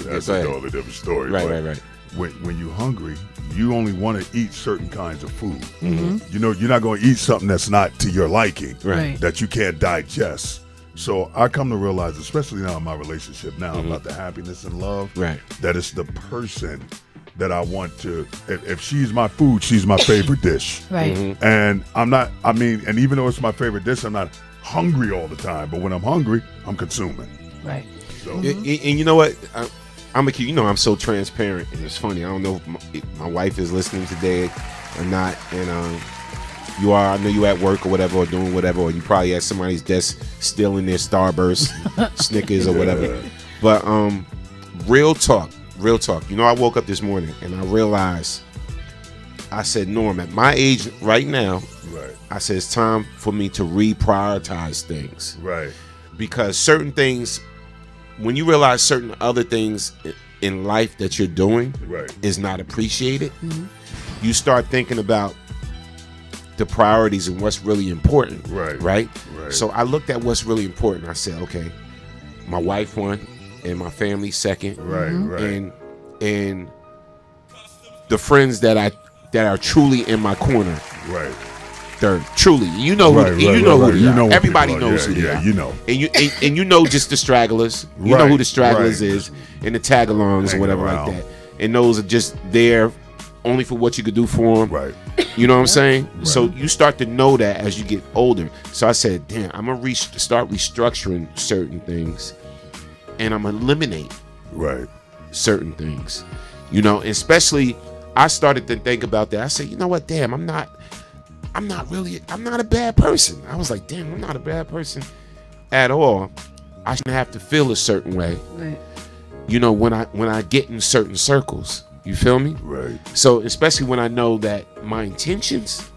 [SPEAKER 7] that's a totally different story.
[SPEAKER 1] Right.
[SPEAKER 7] When you're hungry, you only want to eat certain kinds of food. You know, you're not going to eat something that's not to your liking, that you can't digest. So I come to realize, especially now in my relationship now, about the happiness and love, that it's the person that I want to, if she's my food, she's my favorite dish.
[SPEAKER 12] Right.
[SPEAKER 7] And and even though it's my favorite dish, I'm not hungry all the time. But when I'm hungry, I'm consuming.
[SPEAKER 12] Right.
[SPEAKER 7] So.
[SPEAKER 1] And you know what? I'm so transparent, and it's funny. I don't know if my wife is listening today or not, and you are. I know you at work or whatever, or doing whatever, or you probably at somebody's desk stealing their Starburst, Snickers or whatever. But real talk. You know, I woke up this morning and I realized, I said, Norm, at my age right now, I said it's time for me to reprioritize things.
[SPEAKER 7] Right.
[SPEAKER 1] Because certain things, when you realize certain other things in life that you're doing is not appreciated, you start thinking about the priorities and what's really important. Right. So I looked at what's really important. I said, okay, my wife won, and my family second, and the friends that are truly in my corner, third. Truly, you know who they are. Everybody knows who they are.
[SPEAKER 7] You know,
[SPEAKER 1] and you know just the stragglers. You know who the stragglers is, and the tag-alongs or whatever like that. And those are just there only for what you could do for them. You know what I'm saying? So you start to know that as you get older. So I said, damn, I'm gonna start restructuring certain things. And I'm eliminate certain things, you know. Especially, I started to think about that. I said, you know what? Damn, I'm not a bad person. I was like, damn, I'm not a bad person at all. I shouldn't have to feel a certain way, you know, when I get in certain circles. You feel me? So especially when I know that my intentions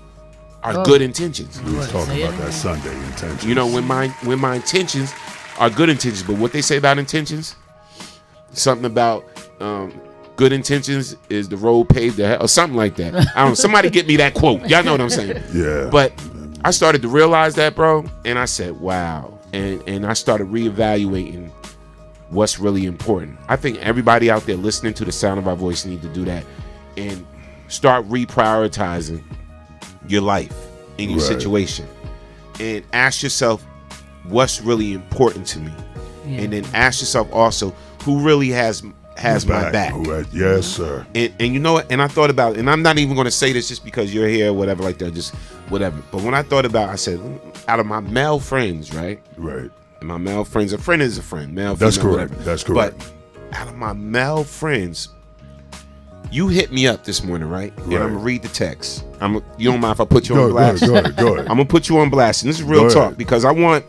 [SPEAKER 1] are good intentions.
[SPEAKER 7] We was talking about that Sunday, intentions.
[SPEAKER 1] You know, when my intentions are good intentions, but what they say about intentions, something about good intentions is the road paved to hell, or something like that. I don't know. Somebody get me that quote. Y'all know what I'm saying?
[SPEAKER 7] Yeah.
[SPEAKER 1] But I started to realize that, bro, and I said, wow. And I started reevaluating what's really important. I think everybody out there listening to the sound of our voice need to do that and start reprioritizing your life and your situation, and ask yourself, what's really important to me, and then ask yourself also, who really has my back.
[SPEAKER 7] Yes, sir.
[SPEAKER 1] And you know what? And I thought about it, and I'm not even going to say this just because you're here or whatever like that, just whatever. But when I thought about it, I said, out of my male friends, right? And my male friends, a friend is a friend. Male,
[SPEAKER 7] that's
[SPEAKER 1] female,
[SPEAKER 7] correct.
[SPEAKER 1] Whatever.
[SPEAKER 7] That's correct.
[SPEAKER 1] But out of my male friends, you hit me up this morning, right? And I'm gonna read the text. You don't mind if I put you on blast?
[SPEAKER 7] Go ahead.
[SPEAKER 1] I'm gonna put you on blast, and this is real talk because I want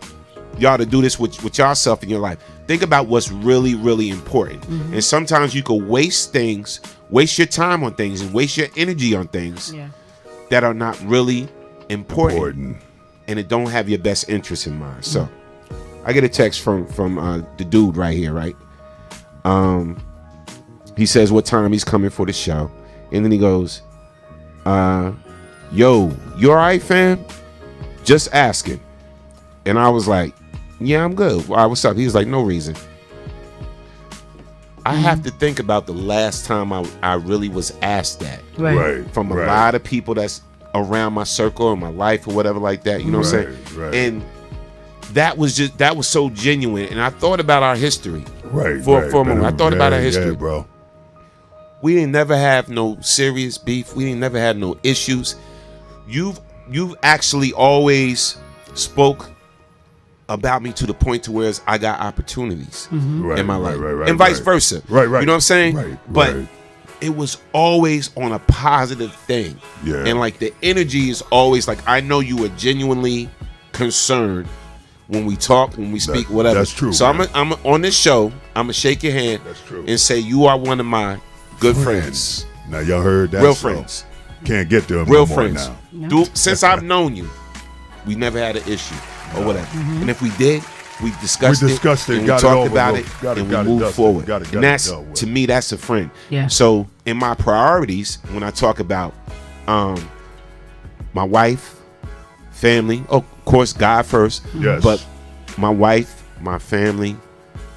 [SPEAKER 1] y'all to do this with yourself in your life. Think about what's really, really important. And sometimes you could waste your time on things, and waste your energy on things that are not really important, and it don't have your best interest in mind. So I get a text from the dude right here, right? He says what time he's coming for the show, and then he goes, yo, you all right, fam? Just asking. And I was like, yeah, I'm good. Why, what's up? He was like, no reason. I have to think about the last time I really was asked that. From a lot of people that's around my circle or my life or whatever like that. You know what I'm saying? And that was so genuine. And I thought about our history. For a moment. I thought about our history.
[SPEAKER 7] Yeah, bro.
[SPEAKER 1] We didn't never have no serious beef. We didn't never have no issues. You've actually always spoke about me to the point to where I got opportunities in my life, and vice versa.
[SPEAKER 7] Right.
[SPEAKER 1] You know what I'm saying?
[SPEAKER 7] Right.
[SPEAKER 1] But it was always on a positive thing.
[SPEAKER 7] Yeah.
[SPEAKER 1] And like the energy is always like, I know you are genuinely concerned when we talk, when we speak, whatever.
[SPEAKER 7] That's true.
[SPEAKER 1] So I'm on this show, I'm gonna shake your hand and say you are one of my good friends.
[SPEAKER 7] Now y'all heard that?
[SPEAKER 1] Real friends.
[SPEAKER 7] Can't get to them
[SPEAKER 1] Real
[SPEAKER 7] no
[SPEAKER 1] friends.
[SPEAKER 7] more now.
[SPEAKER 1] Dude, since I've known you, we never had an issue or whatever. And if we did, we discussed it, and we talked about it, and we moved forward. And that's, to me, that's a friend.
[SPEAKER 12] Yeah.
[SPEAKER 1] So in my priorities, when I talk about my wife, family, of course, God first.
[SPEAKER 7] Yes.
[SPEAKER 1] But my wife, my family,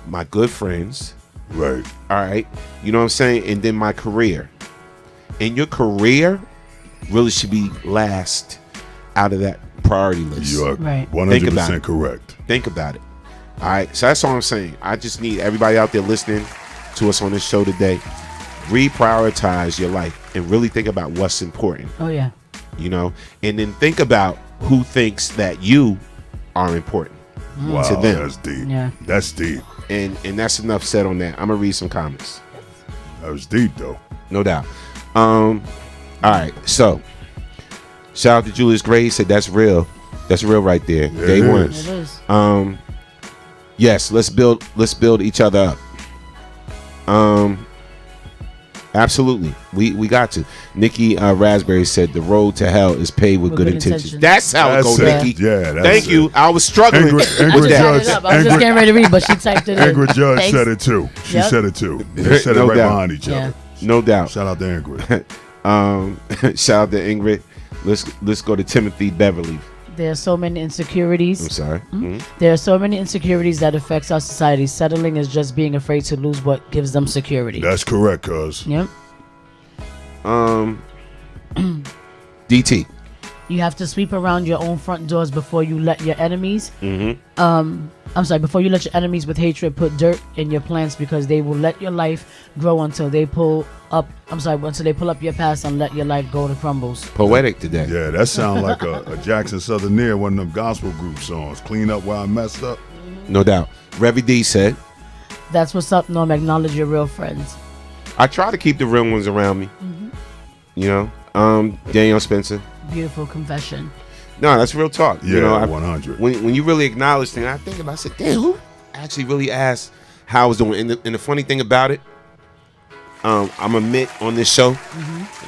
[SPEAKER 1] my good friends.
[SPEAKER 7] Right.
[SPEAKER 1] All right. You know what I'm saying? And then my career. And your career really should be last out of that priority list.
[SPEAKER 7] You are
[SPEAKER 12] Right.
[SPEAKER 7] 100% correct.
[SPEAKER 1] Think about it. All right. So that's all I'm saying. I just need everybody out there listening to us on this show today. Reprioritize your life and really think about what's important.
[SPEAKER 12] Oh yeah.
[SPEAKER 1] You know, and then think about who thinks that you are important
[SPEAKER 7] Wow,
[SPEAKER 1] to them.
[SPEAKER 7] that's deep.
[SPEAKER 12] Yeah.
[SPEAKER 7] That's deep.
[SPEAKER 1] And that's enough said on that. I'm gonna read some comments.
[SPEAKER 7] That was deep though.
[SPEAKER 1] No doubt. All right. So shout out to Julius Gray. He said that's real. That's real right there.
[SPEAKER 7] Yeah,
[SPEAKER 1] Day
[SPEAKER 7] it
[SPEAKER 1] one.
[SPEAKER 7] is.
[SPEAKER 12] It is.
[SPEAKER 1] Yes, let's build each other up. Absolutely. We got to. Nikki Raspberry said the road to hell is paved with good intentions. That's how it goes, Nikki.
[SPEAKER 7] Yeah, that's
[SPEAKER 1] Thank you. I was struggling
[SPEAKER 7] Ingrid
[SPEAKER 1] with that.
[SPEAKER 7] Judge,
[SPEAKER 12] I was just getting ready to read, but she typed it in.
[SPEAKER 7] Ingrid Judge
[SPEAKER 12] Thanks.
[SPEAKER 7] said it too. She
[SPEAKER 12] Yep.
[SPEAKER 7] said it too. They said it
[SPEAKER 1] No
[SPEAKER 7] right
[SPEAKER 1] doubt.
[SPEAKER 7] behind each
[SPEAKER 12] Yeah.
[SPEAKER 7] other.
[SPEAKER 1] No doubt.
[SPEAKER 7] Shout out to Ingrid.
[SPEAKER 1] Shout out to Ingrid. Let's go to Timothy Beverly.
[SPEAKER 12] There are so many insecurities.
[SPEAKER 1] I'm sorry. Mhm.
[SPEAKER 12] There are so many insecurities that affects our society. Settling is just being afraid to lose what gives them security.
[SPEAKER 7] That's correct, cuz.
[SPEAKER 12] Yep.
[SPEAKER 1] DT.
[SPEAKER 12] You have to sweep around your own front doors before you let your enemies. Before you let your enemies with hatred put dirt in your plants, because they will let your life grow until they pull up. Until they pull up your past and let your life go to crumbles.
[SPEAKER 1] Poetic today.
[SPEAKER 7] Yeah, that sounds like a Jackson Southerneer, one of them gospel group songs. Clean up where I messed up.
[SPEAKER 1] No doubt. Revy D said,
[SPEAKER 12] That's what's up, Norm. Acknowledge your real friends.
[SPEAKER 1] I try to keep the real ones around me. You know, Daniel Spencer.
[SPEAKER 12] Beautiful confession.
[SPEAKER 1] No, that's real talk.
[SPEAKER 7] Yeah,
[SPEAKER 1] you know,
[SPEAKER 7] 100.
[SPEAKER 1] When you really acknowledge things, I think about, I said, damn, who actually really asked how I was doing? And the funny thing about it, I'm admit on this show,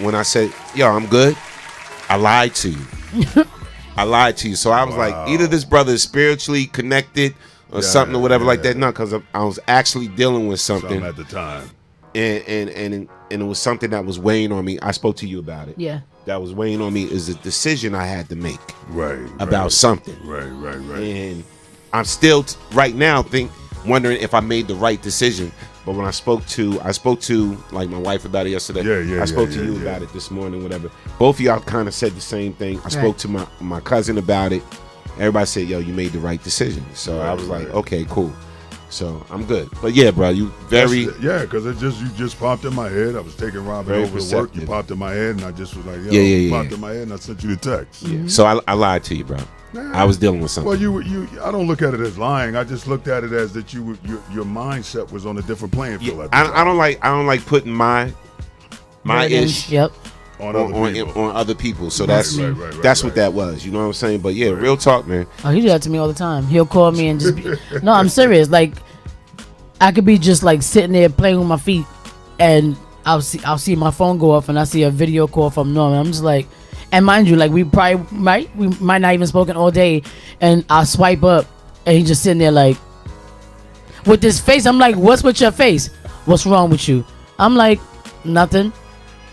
[SPEAKER 1] when I said, yo, I'm good, I lied to you. I lied to you. So I was like, either this brother is spiritually connected or something or whatever like that. No, because I was actually dealing with something
[SPEAKER 7] at the time.
[SPEAKER 1] And it was something that was weighing on me. I spoke to you about it.
[SPEAKER 12] Yeah.
[SPEAKER 1] That was weighing on me is a decision I had to make.
[SPEAKER 7] Right.
[SPEAKER 1] About something.
[SPEAKER 7] Right.
[SPEAKER 1] And I'm still right now wondering if I made the right decision. But when I spoke to like my wife about it yesterday. I spoke to you about it this morning, whatever. Both of y'all kind of said the same thing. I spoke to my cousin about it. Everybody said, yo, you made the right decision. So I was like, okay, cool. So I'm good. But yeah, bro, you very
[SPEAKER 7] because you just popped in my head. I was taking Robin
[SPEAKER 1] Very
[SPEAKER 7] over to work. You
[SPEAKER 1] perceptive.
[SPEAKER 7] popped in my head, and I just was like, popped in my head, and I sent you the text.
[SPEAKER 1] Yeah. So I lied to you, bro. I was dealing with something.
[SPEAKER 7] Well, I don't look at it as lying. I just looked at it as that your mindset was on a different playing field. At the time.
[SPEAKER 1] I don't like putting my ish
[SPEAKER 7] on
[SPEAKER 1] other people. So that's what that was. You know what I'm saying? But yeah, real talk, man.
[SPEAKER 12] Oh, he do that to me all the time. He'll call me and just be, no, I'm serious. Like, I could be just like sitting there playing with my feet, and I'll see my phone go off, and I see a video call from Norman. I'm just like, and mind you, like we might not even spoken all day, and I'll swipe up, and he just sitting there like with this face. I'm like, what's with your face? What's wrong with you? I'm like, nothing.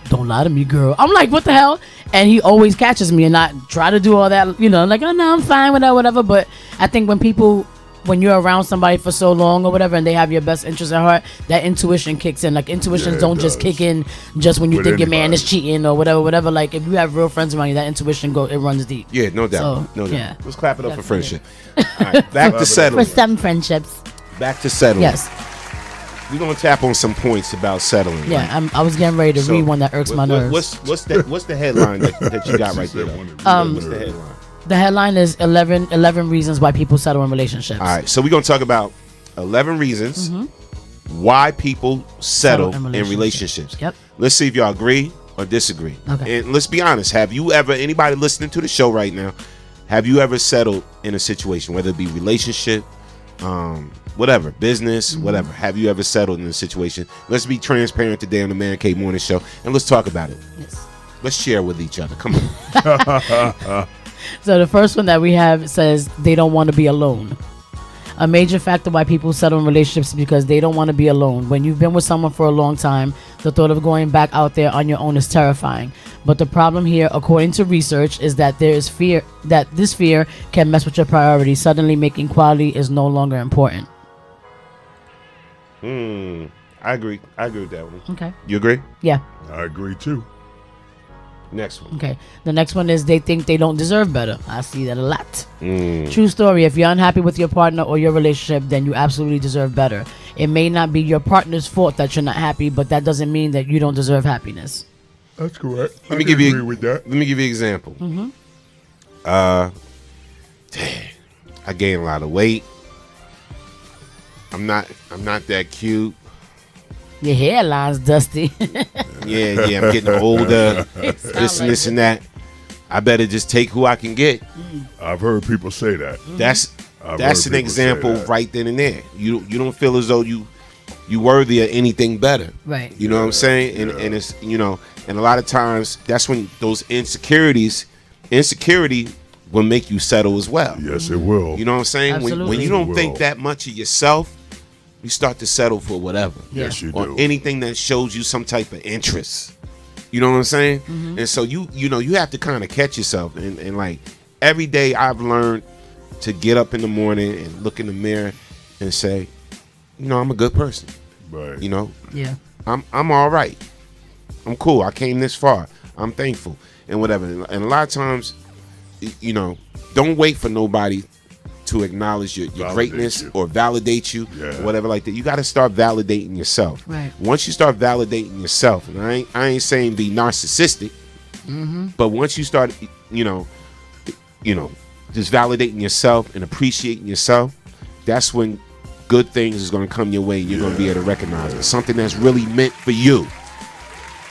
[SPEAKER 12] Don't lie to me, girl. I'm like, what the hell? And he always catches me, and I try to do all that, you know, like, oh no, I'm fine with that, whatever. But I think when you're around somebody for so long or whatever, and they have your best interest at heart, that intuition kicks in. Like, intuitions don't just kick in just when you think your man is cheating or whatever. Like, if you have real friends around you, that intuition it runs deep.
[SPEAKER 1] Yeah, no doubt.
[SPEAKER 12] So,
[SPEAKER 1] no doubt.
[SPEAKER 12] yeah.
[SPEAKER 1] Let's clap it up for friendship. All right, back to settling.
[SPEAKER 2] For some friendships.
[SPEAKER 1] Back to settling.
[SPEAKER 12] Yes.
[SPEAKER 1] We're gonna tap on some points about settling.
[SPEAKER 12] Yeah, I was getting ready to read one that irks my nerves.
[SPEAKER 1] What's the headline that you got right there? What's the headline?
[SPEAKER 12] The headline is 11 reasons why people settle in relationships.
[SPEAKER 1] All right, so we're gonna talk about 11 reasons why people settle in relationships.
[SPEAKER 12] Yep.
[SPEAKER 1] Let's see if y'all agree or disagree.
[SPEAKER 12] Okay.
[SPEAKER 1] And let's be honest. Have you ever, anybody listening to the show right now, have you ever settled in a situation, whether it be relationship, whatever, business, whatever? Have you ever settled in a situation? Let's be transparent today on the Man Cave Morning Show, and let's talk about it.
[SPEAKER 12] Yes.
[SPEAKER 1] Let's share with each other. Come on.
[SPEAKER 12] So the first one that we have says they don't want to be alone. A major factor why people settle in relationships is because they don't want to be alone. When you've been with someone for a long time, the thought of going back out there on your own is terrifying. But the problem here, according to research, is that there is fear that this fear can mess with your priorities, suddenly making quality is no longer important.
[SPEAKER 1] I agree. I agree with that one.
[SPEAKER 12] Okay.
[SPEAKER 1] You agree?
[SPEAKER 12] Yeah.
[SPEAKER 7] I agree too.
[SPEAKER 1] Next one.
[SPEAKER 12] Okay. The next one is they think they don't deserve better. I see that a lot.
[SPEAKER 1] Mm.
[SPEAKER 12] True story. If you're unhappy with your partner or your relationship, then you absolutely deserve better. It may not be your partner's fault that you're not happy, but that doesn't mean that you don't deserve happiness.
[SPEAKER 7] That's correct.
[SPEAKER 1] Let me give you.
[SPEAKER 7] Agree with that.
[SPEAKER 1] Let me give you an example.
[SPEAKER 12] Mm-hmm.
[SPEAKER 1] I gained a lot of weight. I'm not that cute.
[SPEAKER 12] Your hairline's dusty.
[SPEAKER 1] Yeah, I'm getting older. This and that. I better just take who I can get.
[SPEAKER 7] I've heard people say that.
[SPEAKER 1] That's an example right then and there. You don't feel as though you worthy of anything better.
[SPEAKER 12] Right.
[SPEAKER 1] You know what I'm saying? And it's, you know, and a lot of times that's when those insecurity will make you settle as well.
[SPEAKER 7] Yes, it will.
[SPEAKER 1] You know what I'm saying?
[SPEAKER 12] Absolutely.
[SPEAKER 1] When you don't think that much of yourself, you start to settle for whatever.
[SPEAKER 7] Yes, you
[SPEAKER 1] or
[SPEAKER 7] do.
[SPEAKER 1] anything that shows you some type of interest. You know what I'm saying? And so you have to kind of catch yourself. And like every day I've learned to get up in the morning and look in the mirror and say, you know, I'm a good person.
[SPEAKER 7] Right.
[SPEAKER 1] You know?
[SPEAKER 12] Yeah.
[SPEAKER 1] I'm all right. I'm cool. I came this far. I'm thankful and whatever. And a lot of times, you know, don't wait for nobody to acknowledge your greatness or validate you, or whatever like that. You got to start validating yourself.
[SPEAKER 12] Right.
[SPEAKER 1] Once you start validating yourself, and I ain't saying be narcissistic, but once you start, you know, just validating yourself and appreciating yourself, that's when good things is going to come your way. And you're going to be able to recognize it. Something that's really meant for you.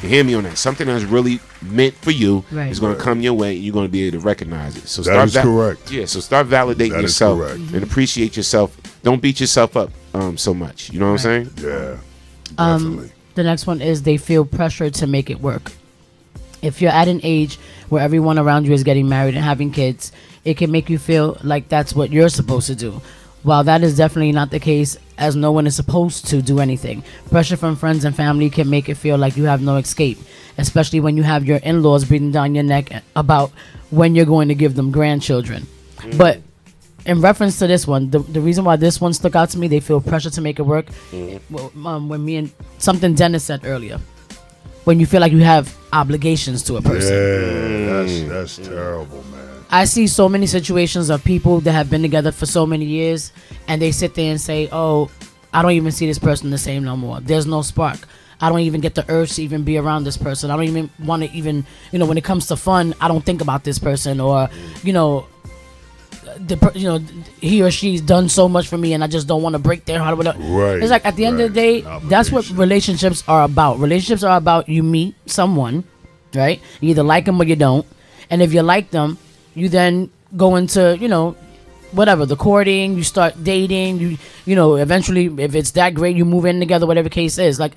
[SPEAKER 1] You hear me on that? Something that's really meant for you is going to come your way, and you're going to be able to recognize it. So
[SPEAKER 7] that is correct.
[SPEAKER 1] Yeah, so start validating
[SPEAKER 7] That is
[SPEAKER 1] yourself
[SPEAKER 7] correct.
[SPEAKER 1] and appreciate yourself. Don't beat yourself up so much. You know what I'm saying?
[SPEAKER 7] Yeah, definitely.
[SPEAKER 12] The next one is they feel pressure to make it work. If you're at an age where everyone around you is getting married and having kids, it can make you feel like that's what you're supposed to do. While that is definitely not the case, as no one is supposed to do anything, pressure from friends and family can make it feel like you have no escape, especially when you have your in-laws breathing down your neck about when you're going to give them grandchildren. But in reference to this one, the reason why this one stuck out to me, they feel pressure to make it work. When me and something Dennis said earlier, when you feel like you have obligations to a person.
[SPEAKER 7] Yeah, that's terrible, man.
[SPEAKER 12] I see so many situations of people that have been together for so many years, and they sit there and say, oh, I don't even see this person the same no more. There's no spark. I don't even get the urge to even be around this person. I don't even want to even, when it comes to fun, I don't think about this person, or, he or she's done so much for me and I just don't want to break their heart.
[SPEAKER 7] Right.
[SPEAKER 12] It's like at the end of the day, that's what relationships are about. Relationships are about you meet someone, right? You either like them or you don't. And if you like them, you then go into, whatever, the courting, you start dating, eventually if it's that great, you move in together, whatever case is. Like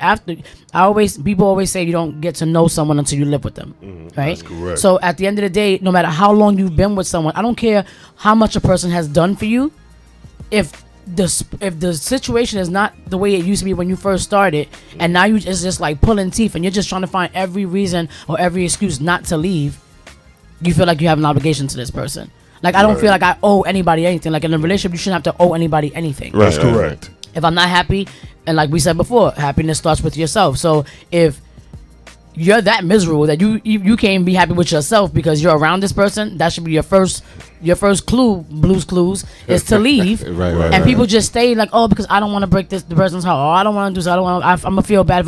[SPEAKER 12] people always say you don't get to know someone until you live with them, right?
[SPEAKER 7] That's correct.
[SPEAKER 12] So at the end of the day, no matter how long you've been with someone, I don't care how much a person has done for you. If the situation is not the way it used to be when you first started, and now it's just like pulling teeth and you're just trying to find every reason or every excuse not to leave, you feel like you have an obligation to this person. Like, I don't feel like I owe anybody anything. Like, in a relationship, you shouldn't have to owe anybody anything.
[SPEAKER 7] That's correct.
[SPEAKER 12] If I'm not happy, and like we said before, happiness starts with yourself. So if you're that miserable that you can't be happy with yourself because you're around this person, that should be your first clue, Blue's Clues, is to leave. And people just stay like, oh, because I don't want to break the person's heart. Oh, I don't want to do this. I'm going to feel bad.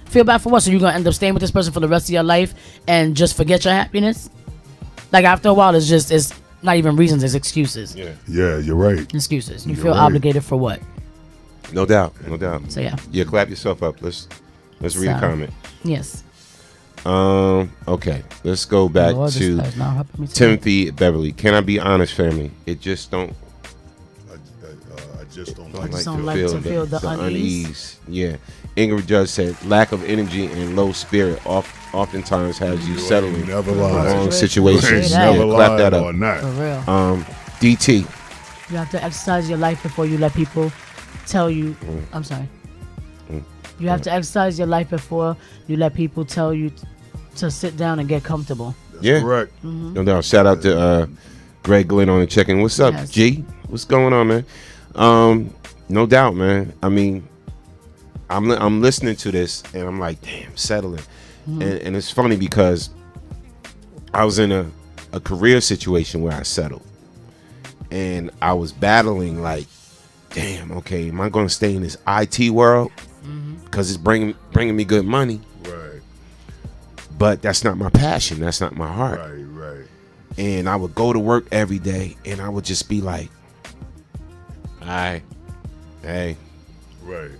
[SPEAKER 12] Feel bad for what? So you're going to end up staying with this person for the rest of your life and just forget your happiness? Like, after a while, it's not even reasons, it's excuses.
[SPEAKER 7] Yeah, you're right.
[SPEAKER 12] Excuses. You feel obligated for what?
[SPEAKER 1] No doubt.
[SPEAKER 12] So, yeah.
[SPEAKER 1] Yeah, clap yourself up. Let's read a comment.
[SPEAKER 12] Yes.
[SPEAKER 1] Okay. Let's go back
[SPEAKER 12] Lord,
[SPEAKER 1] to
[SPEAKER 12] this guy's not helping me tonight.
[SPEAKER 1] Timothy Beverly. Can I be honest, family? It just don't.
[SPEAKER 7] I just don't
[SPEAKER 12] I just don't like to feel the unease.
[SPEAKER 1] Yeah. Ingrid Judge said, lack of energy and low spirit oftentimes has you settling
[SPEAKER 7] never
[SPEAKER 1] in
[SPEAKER 7] lied.
[SPEAKER 1] wrong situations.
[SPEAKER 7] You ain't never
[SPEAKER 1] clap that
[SPEAKER 7] lied
[SPEAKER 1] up.
[SPEAKER 7] on that.
[SPEAKER 12] For real.
[SPEAKER 1] DT.
[SPEAKER 12] You have to exercise your life before you let people tell you. I'm sorry. You have to exercise your life before you let people tell you to sit down and get comfortable.
[SPEAKER 1] Yeah.
[SPEAKER 7] Correct.
[SPEAKER 1] No doubt. Shout out to Greg Glenn on the check-in. What's up,
[SPEAKER 12] Yes.
[SPEAKER 1] G? What's going on, man? No doubt, man. I mean, I'm listening to this and I'm like, damn, settling. And it's funny because I was in a career situation where I settled. And I was battling like, damn, okay, am I going to stay in this IT world? Because it's bringing me good money.
[SPEAKER 7] Right.
[SPEAKER 1] But that's not my passion. That's not my heart.
[SPEAKER 7] Right.
[SPEAKER 1] And I would go to work every day and I would just be like, hi, hey,
[SPEAKER 7] Right.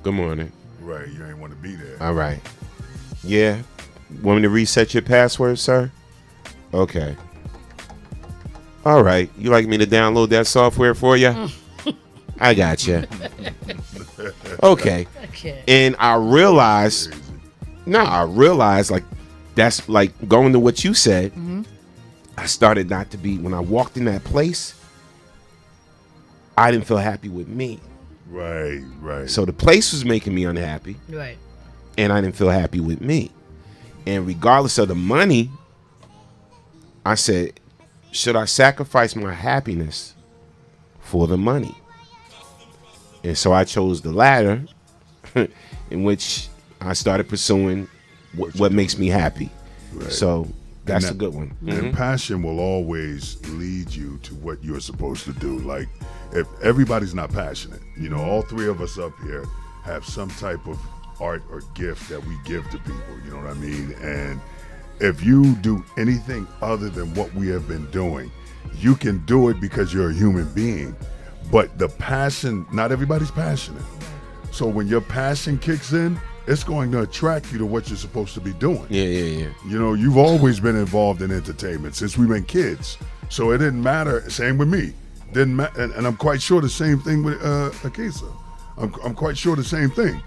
[SPEAKER 1] good morning.
[SPEAKER 7] Right. You ain't want to be there.
[SPEAKER 1] All right. Yeah. Want me to reset your password, sir? Okay. All right. You like me to download that software for you? I got you. Okay. And I realized, like, that's like going to what you said. I started not to be, when I walked in that place, I didn't feel happy with me.
[SPEAKER 7] Right.
[SPEAKER 1] So the place was making me unhappy.
[SPEAKER 12] Right.
[SPEAKER 1] And I didn't feel happy with me. And regardless of the money, I said, should I sacrifice my happiness for the money? And so I chose the latter, in which I started pursuing what makes me happy.
[SPEAKER 7] Right.
[SPEAKER 1] So that's a good one.
[SPEAKER 7] And passion will always lead you to what you're supposed to do. Like, if everybody's not passionate, you know, all three of us up here have some type of art or gift that we give to people, you know what I mean? And if you do anything other than what we have been doing, you can do it because you're a human being. But the passion, not everybody's passionate. So when your passion kicks in, it's going to attract you to what you're supposed to be doing.
[SPEAKER 1] Yeah.
[SPEAKER 7] You know, you've always been involved in entertainment since we've been kids. So it didn't matter. Same with me. Didn't matter. And I'm quite sure the same thing with Akisa. I'm quite sure the same thing.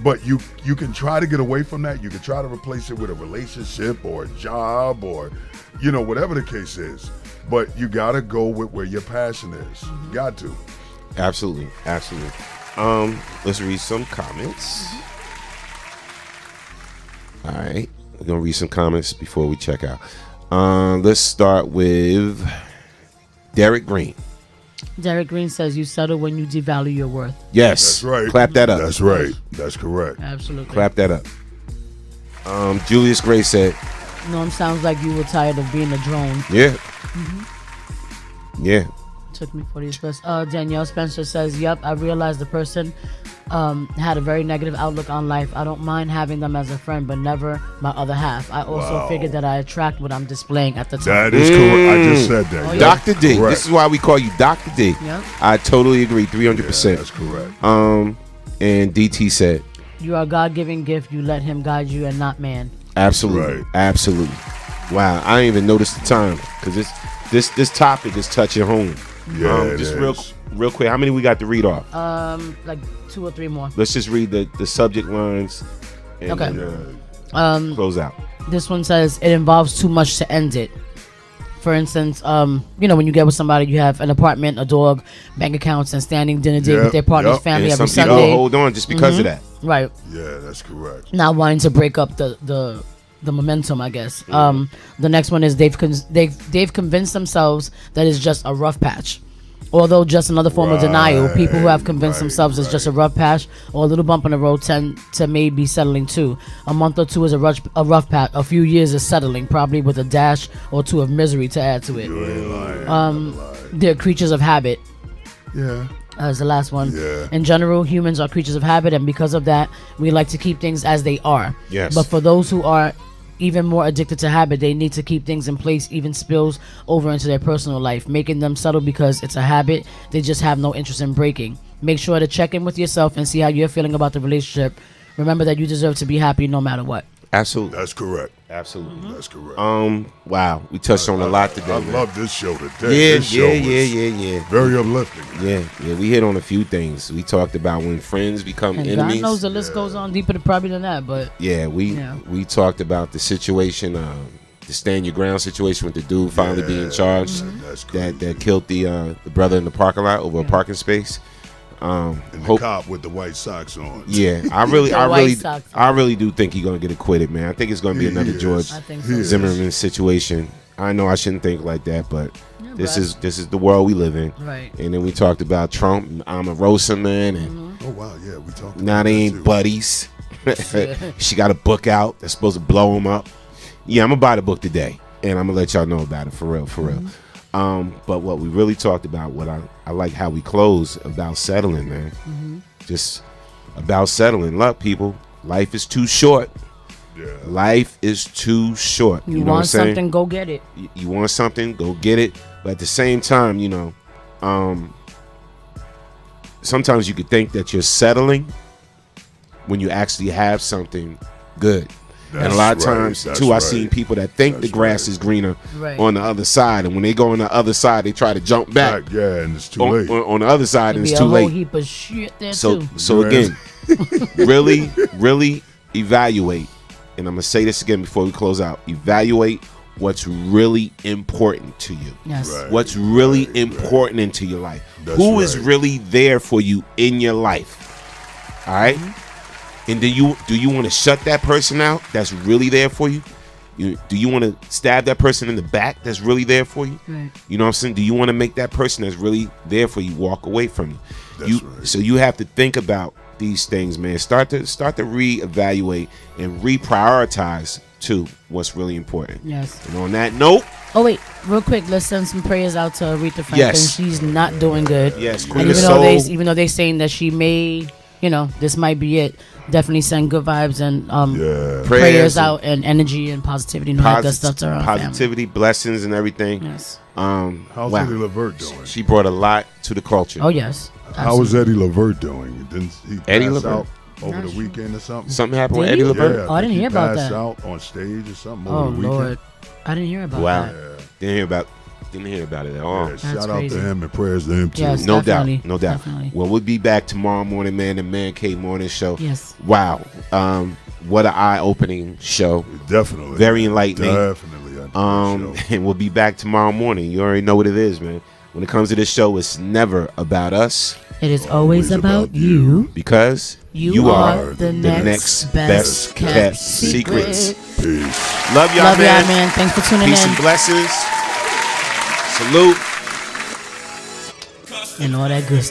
[SPEAKER 7] But you can try to get away from that. You can try to replace it with a relationship or a job or, you know, whatever the case is. But you got to go with where your passion is. You got to.
[SPEAKER 1] Absolutely. Let's read some comments. All right. We're going to read some comments before we check out. Let's start with Derek Green.
[SPEAKER 12] Derek Green says you settle when you devalue your worth.
[SPEAKER 1] Yes.
[SPEAKER 7] That's right.
[SPEAKER 1] Clap that up.
[SPEAKER 7] That's right. That's correct.
[SPEAKER 12] Absolutely.
[SPEAKER 1] Clap that up. Julius Gray said,
[SPEAKER 12] Norm, sounds like you were tired of being a drone.
[SPEAKER 1] yeah. Yeah.
[SPEAKER 12] Took me 40 plus. Danielle Spencer says, yep, I realized the person had a very negative outlook on life. I don't mind having them as a friend, but never my other half. I also figured that I attract what I'm displaying at the time.
[SPEAKER 7] That is correct. I just said that.
[SPEAKER 12] Oh, yeah.
[SPEAKER 1] Dr. D.
[SPEAKER 7] Correct.
[SPEAKER 1] This is why we call you Dr. D.
[SPEAKER 12] Yep.
[SPEAKER 1] I totally agree. 300%.
[SPEAKER 7] Yeah, that's correct.
[SPEAKER 1] And DT said,
[SPEAKER 12] You are a God-given gift. You let him guide you and not man.
[SPEAKER 1] absolutely.
[SPEAKER 7] Right.
[SPEAKER 1] Absolutely. Wow. I didn't even notice the time because this topic is touching home.
[SPEAKER 7] Yeah, it
[SPEAKER 1] just
[SPEAKER 7] is.
[SPEAKER 1] real quick. How many we got to read off?
[SPEAKER 12] Like 2 or 3 more.
[SPEAKER 1] Let's just read the subject lines and
[SPEAKER 12] Okay.
[SPEAKER 1] then, close out.
[SPEAKER 12] This one says it involves too much to end it. For instance, you know, when you get with somebody, you have an apartment, a dog, bank accounts, and standing dinner date with their partner's family
[SPEAKER 1] And
[SPEAKER 12] every
[SPEAKER 1] some people
[SPEAKER 12] Sunday.
[SPEAKER 1] hold on just because of that.
[SPEAKER 12] Right.
[SPEAKER 7] Yeah, that's correct.
[SPEAKER 12] Not wanting to break up the momentum, I guess. The next one is they've convinced themselves that it's just a rough patch. Although just another form of denial, people who have convinced themselves it's just a rough patch or a little bump in the road tend to maybe settling too. A month or two is a rough patch. A few years is settling, probably with a dash or two of misery to add to it.
[SPEAKER 7] You ain't lying.
[SPEAKER 12] They're creatures of habit.
[SPEAKER 7] Yeah.
[SPEAKER 12] As the last one.
[SPEAKER 7] Yeah.
[SPEAKER 12] In general, humans are creatures of habit, and because of that, we like to keep things as they are.
[SPEAKER 1] Yes.
[SPEAKER 12] But for those who are even more addicted to habit, they need to keep things in place, even spills over into their personal life, making them settle because it's a habit they just have no interest in breaking. Make sure to check in with yourself and see how you're feeling about the relationship remember that you deserve to be happy no matter what.
[SPEAKER 1] Absolutely.
[SPEAKER 7] That's correct.
[SPEAKER 1] Absolutely.
[SPEAKER 7] That's correct.
[SPEAKER 1] Wow, we touched on a lot today.
[SPEAKER 7] I
[SPEAKER 1] man.
[SPEAKER 7] love this show today.
[SPEAKER 1] Yeah.
[SPEAKER 7] Very uplifting.
[SPEAKER 1] Yeah. We hit on a few things. We talked about when friends become
[SPEAKER 12] And
[SPEAKER 1] enemies.
[SPEAKER 12] God knows the list goes on deeper probably than that, but
[SPEAKER 1] Yeah, we talked about the situation, the stand your ground situation with the dude finally being charged that killed the brother in the parking lot over a parking space.
[SPEAKER 7] And the cop with the white socks on.
[SPEAKER 1] Yeah, I really do think he's gonna get acquitted, man. I think it's gonna be another George Zimmerman situation. I know I shouldn't think like that, but this is the world we live in.
[SPEAKER 12] Right.
[SPEAKER 1] And then we talked about Trump and Omarosa, man, and
[SPEAKER 7] Oh wow, yeah, we talked.
[SPEAKER 1] now they ain't buddies. She got a book out that's supposed to blow him up. Yeah, I'm gonna buy the book today, and I'm gonna let y'all know about it for real. But what we really talked about, what I like how we close about settling, man. Just about settling. Look, people, life is too short.
[SPEAKER 7] Yeah.
[SPEAKER 1] Life is too short.
[SPEAKER 12] you
[SPEAKER 1] know what I'm
[SPEAKER 12] want
[SPEAKER 1] saying?
[SPEAKER 12] something, go get it.
[SPEAKER 1] You want something, go get it. But at the same time, sometimes you could think that you're settling when you actually have something good. And a lot of times, too, I've seen people that think the grass is greener on the other side. And when they go on the other side, they try to jump back.
[SPEAKER 7] Yeah, and it's too late.
[SPEAKER 1] On the other side, and it's too
[SPEAKER 12] a whole
[SPEAKER 1] late.
[SPEAKER 12] heap of shit there
[SPEAKER 1] So
[SPEAKER 12] too.
[SPEAKER 1] again, really evaluate. And I'm going to say this again before we close out. Evaluate what's really important to you.
[SPEAKER 12] Yes.
[SPEAKER 1] What's really important into your life. Who is really there for you in your life. All right? And do you want to shut that person out that's really there for you? Do you want to stab that person in the back that's really there for you?
[SPEAKER 12] Right.
[SPEAKER 1] You know what I'm saying? Do you want to make that person that's really there for you walk away from you? So you have to think about these things, man. Start to reevaluate and reprioritize to what's really important.
[SPEAKER 12] Yes.
[SPEAKER 1] And on that note.
[SPEAKER 12] Oh wait, real quick, let's send some prayers out to Aretha Franklin.
[SPEAKER 1] Yes.
[SPEAKER 12] She's not doing good.
[SPEAKER 1] Yes,
[SPEAKER 12] And
[SPEAKER 1] Queen of Soul.
[SPEAKER 12] even though they're saying that she may, this might be it. Definitely send good vibes and prayers out and energy and positivity and all that good stuff to her
[SPEAKER 1] positivity,
[SPEAKER 12] family.
[SPEAKER 1] Blessings, and everything.
[SPEAKER 12] Yes.
[SPEAKER 7] How's Eddie Levert doing?
[SPEAKER 1] She brought a lot to the culture.
[SPEAKER 12] Oh yes.
[SPEAKER 7] How was Eddie Levert doing? Didn't he
[SPEAKER 1] Eddie
[SPEAKER 7] pass
[SPEAKER 1] Levert
[SPEAKER 7] out over the weekend or something?
[SPEAKER 1] Something happened with Eddie Levert?
[SPEAKER 7] Yeah,
[SPEAKER 12] I didn't hear about
[SPEAKER 7] passed
[SPEAKER 12] that.
[SPEAKER 7] out on stage or something
[SPEAKER 12] Oh
[SPEAKER 7] over the weekend.
[SPEAKER 12] Lord, I didn't hear about
[SPEAKER 1] Wow.
[SPEAKER 12] that.
[SPEAKER 1] Didn't hear about it at all.
[SPEAKER 7] Yeah, shout out to him and prayers to him too.
[SPEAKER 12] Yes,
[SPEAKER 1] No
[SPEAKER 12] definitely,
[SPEAKER 1] doubt.
[SPEAKER 12] definitely.
[SPEAKER 1] Well, we'll be back tomorrow morning, man. The Man Cave Morning Show.
[SPEAKER 12] Yes.
[SPEAKER 1] Wow. What an eye-opening show.
[SPEAKER 7] Definitely.
[SPEAKER 1] Very enlightening.
[SPEAKER 7] Definitely.
[SPEAKER 1] And we'll be back tomorrow morning. You already know what it is, man. When it comes to this show, it's never about us.
[SPEAKER 12] It is always about you.
[SPEAKER 1] Because
[SPEAKER 12] You are the next best kept secret.
[SPEAKER 7] Peace.
[SPEAKER 1] Love y'all, man.
[SPEAKER 12] Thanks for tuning
[SPEAKER 1] Peace
[SPEAKER 12] in.
[SPEAKER 1] and blessings. Salute.
[SPEAKER 12] And all that good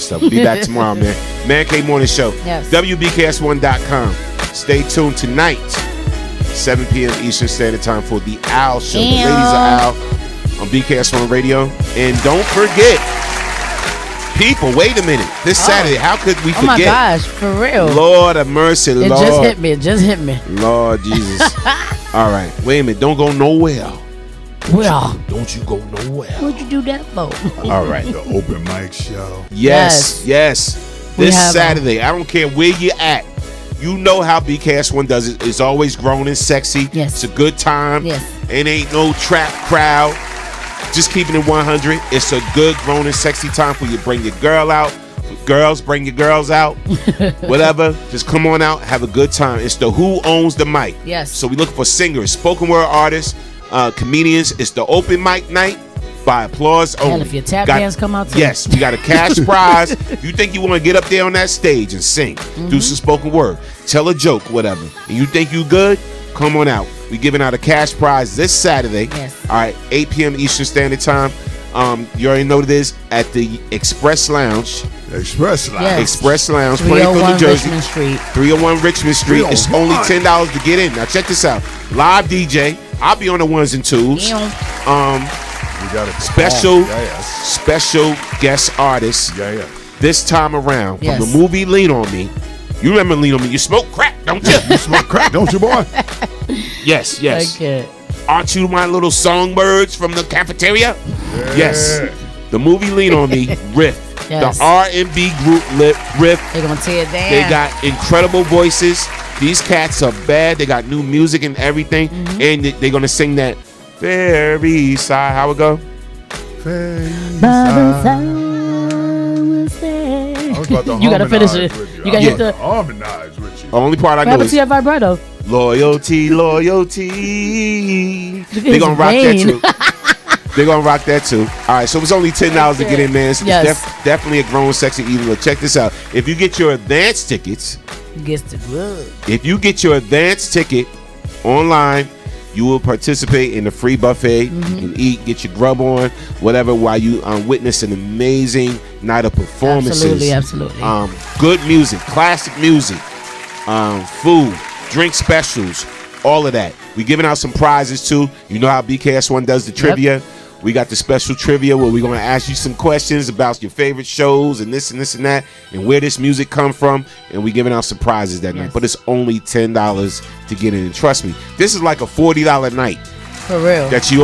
[SPEAKER 12] stuff.
[SPEAKER 1] We'll be back tomorrow, man. Man Cave Morning Show.
[SPEAKER 12] Yes.
[SPEAKER 1] WBKS1.com. Stay tuned tonight, 7 p.m. Eastern Standard Time for the Owl Show. The ladies are Owl on BKS1 Radio. And don't forget, people, wait a minute. This Saturday, how could we forget?
[SPEAKER 12] Oh my gosh, for real.
[SPEAKER 1] Lord of mercy,
[SPEAKER 12] It
[SPEAKER 1] Lord.
[SPEAKER 12] just hit me.
[SPEAKER 1] Lord Jesus. All right, wait a minute. Don't go nowhere.
[SPEAKER 12] Well,
[SPEAKER 1] Don't you go nowhere.
[SPEAKER 12] what'd you do that for?
[SPEAKER 1] All right.
[SPEAKER 7] The open mic show.
[SPEAKER 1] Yes.
[SPEAKER 12] We
[SPEAKER 1] This
[SPEAKER 12] have
[SPEAKER 1] Saturday, I don't care where you're at. You know how BKS1 does it. It's always grown and sexy.
[SPEAKER 12] Yes.
[SPEAKER 1] It's a good time.
[SPEAKER 12] Yes.
[SPEAKER 1] It ain't no trap crowd. Just keeping it 100. It's a good, grown and sexy time for you. Bring your girl out. Girls, bring your girls out. Whatever. Just come on out. Have a good time. It's the Who Owns the Mic.
[SPEAKER 12] Yes.
[SPEAKER 1] So we look for singers, spoken word artists, comedians. It's the open mic night by applause only.
[SPEAKER 12] And if your tap dance come out too.
[SPEAKER 1] Yes, we got a cash prize. You think you want to get up there on that stage and sing, do some spoken word, tell a joke, whatever, and you think you good, come on out. We giving out a cash prize this Saturday.
[SPEAKER 12] Yes.
[SPEAKER 1] All right, 8 p.m. Eastern Standard Time. You already know what it is at the Express Lounge.
[SPEAKER 7] Express Lounge.
[SPEAKER 12] Yes.
[SPEAKER 1] Express Lounge,
[SPEAKER 12] 301
[SPEAKER 1] Plainfield, New Jersey.
[SPEAKER 12] Richmond Street.
[SPEAKER 1] 301 Richmond Street. It's only $10 to get in. Now check this out. Live DJ. I'll be on the ones and twos.
[SPEAKER 7] We got a
[SPEAKER 1] special guest artist this time around from
[SPEAKER 12] Yes.
[SPEAKER 1] the movie Lean On Me. You remember Lean On Me? You smoke crack, don't you?
[SPEAKER 7] You smoke crack, don't you, boy?
[SPEAKER 1] Yes.
[SPEAKER 12] Okay.
[SPEAKER 1] Aren't you my little songbirds from the cafeteria? Yes. The movie Lean On Me riff
[SPEAKER 12] Yes.
[SPEAKER 1] The R&B group riff.
[SPEAKER 12] They're gonna tear it down.
[SPEAKER 1] They got incredible voices. These cats are bad. They got new music and everything, and they're gonna sing that very side. How it go?
[SPEAKER 12] You gotta finish it. You gotta hit the
[SPEAKER 7] harmonize with you.
[SPEAKER 1] The only part I know is
[SPEAKER 12] to your vibrato.
[SPEAKER 1] Loyalty, loyalty. They're gonna rock that too. They're gonna rock that too. All right, so it's only $10 to get in, man. It's definitely a grown, sexy evening. Look, check this out. If you get your advance tickets, if you get your advance ticket online, you will participate in the free buffet. You can eat, get your grub on, whatever, while you witness an amazing night of performances.
[SPEAKER 12] Absolutely.
[SPEAKER 1] Good music, classic music, food, drink specials, all of that. We're giving out some prizes too. You know how BKS1 does the trivia. We got the special trivia where we're going to ask you some questions about your favorite shows and this and this and that and where this music come from, and we're giving out some prizes that night. But it's only $10 to get in. And trust me, this is like a $40 night.
[SPEAKER 12] For real.
[SPEAKER 1] That you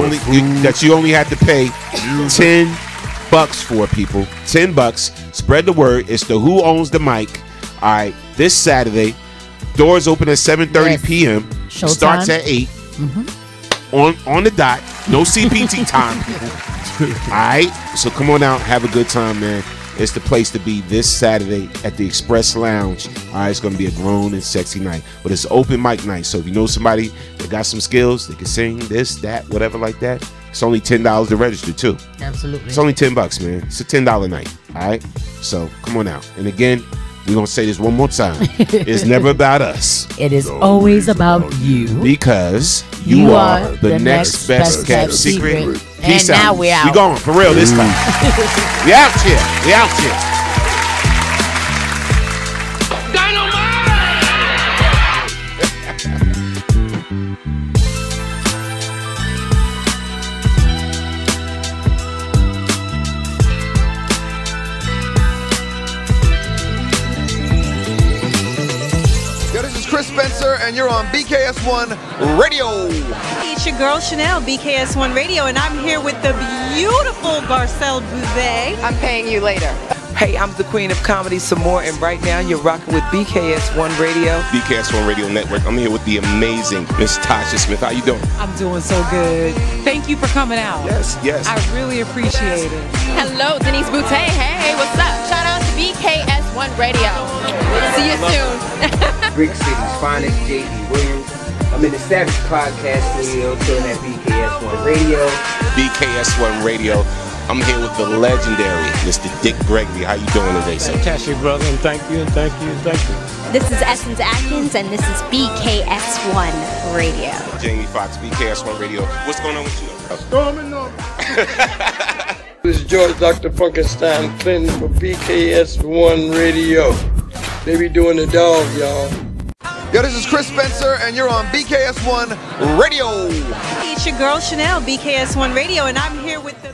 [SPEAKER 1] only have to pay $10 for, people. $10. Spread the word. It's the Who Owns the Mic. All right, this Saturday. Doors open at 7:30 p.m. Starts at 8. On the dot. No CPT time, people. All right, so come on out, have a good time, man. It's the place to be this Saturday at the Express Lounge. All right, it's going to be a grown and sexy night, but it's open mic night. So if you know somebody that got some skills, they can sing this, that, whatever like that. It's only $10 to register too.
[SPEAKER 12] Absolutely.
[SPEAKER 1] It's only $10, man. It's a $10 night. All right, so come on out. And again, we're going to say this one more time. It's never about us.
[SPEAKER 12] It is always about you.
[SPEAKER 1] Because you are the next best kept secret. Peace
[SPEAKER 12] and
[SPEAKER 1] out.
[SPEAKER 12] Now we're out.
[SPEAKER 1] We going for real this time. We out here. We out here.
[SPEAKER 11] Spencer, and you're on BKS1 Radio.
[SPEAKER 5] It's your girl Chanel, BKS1 Radio, and I'm here with the beautiful Garcelle Bouzet.
[SPEAKER 14] I'm paying you later. Hey, I'm the queen of comedy, some more, and right now you're rocking with BKS1 Radio.
[SPEAKER 8] BKS1 Radio Network. I'm here with the amazing Miss Tasha Smith. How you doing?
[SPEAKER 15] I'm doing so good. Thank you for coming out.
[SPEAKER 8] Yes, yes.
[SPEAKER 15] I really appreciate it.
[SPEAKER 10] Hello, Denise Boutte. Hey, what's up? Shout out to BKS1 Radio. See you soon.
[SPEAKER 16] Brick City's finest, J.D. Williams. I'm in the Savage Podcast Studio, chilling at BKS1 Radio.
[SPEAKER 8] BKS1 Radio. I'm here with the legendary Mr. Dick Gregory. How you doing today, sir?
[SPEAKER 17] Fantastic, brother, and thank you, and thank you, and thank you.
[SPEAKER 2] This is Essence Atkins, and this is BKS1 Radio.
[SPEAKER 8] Jamie Foxx, BKS1 Radio. What's going on with you?
[SPEAKER 17] Storming on. This is George Dr. Funkenstein Clinton for BKS1 Radio. They be doing the dog, y'all.
[SPEAKER 11] Yo, this is Chris Spencer, and you're on BKS1 Radio.
[SPEAKER 5] It's your girl Chanel, BKS1 Radio, and I'm here with the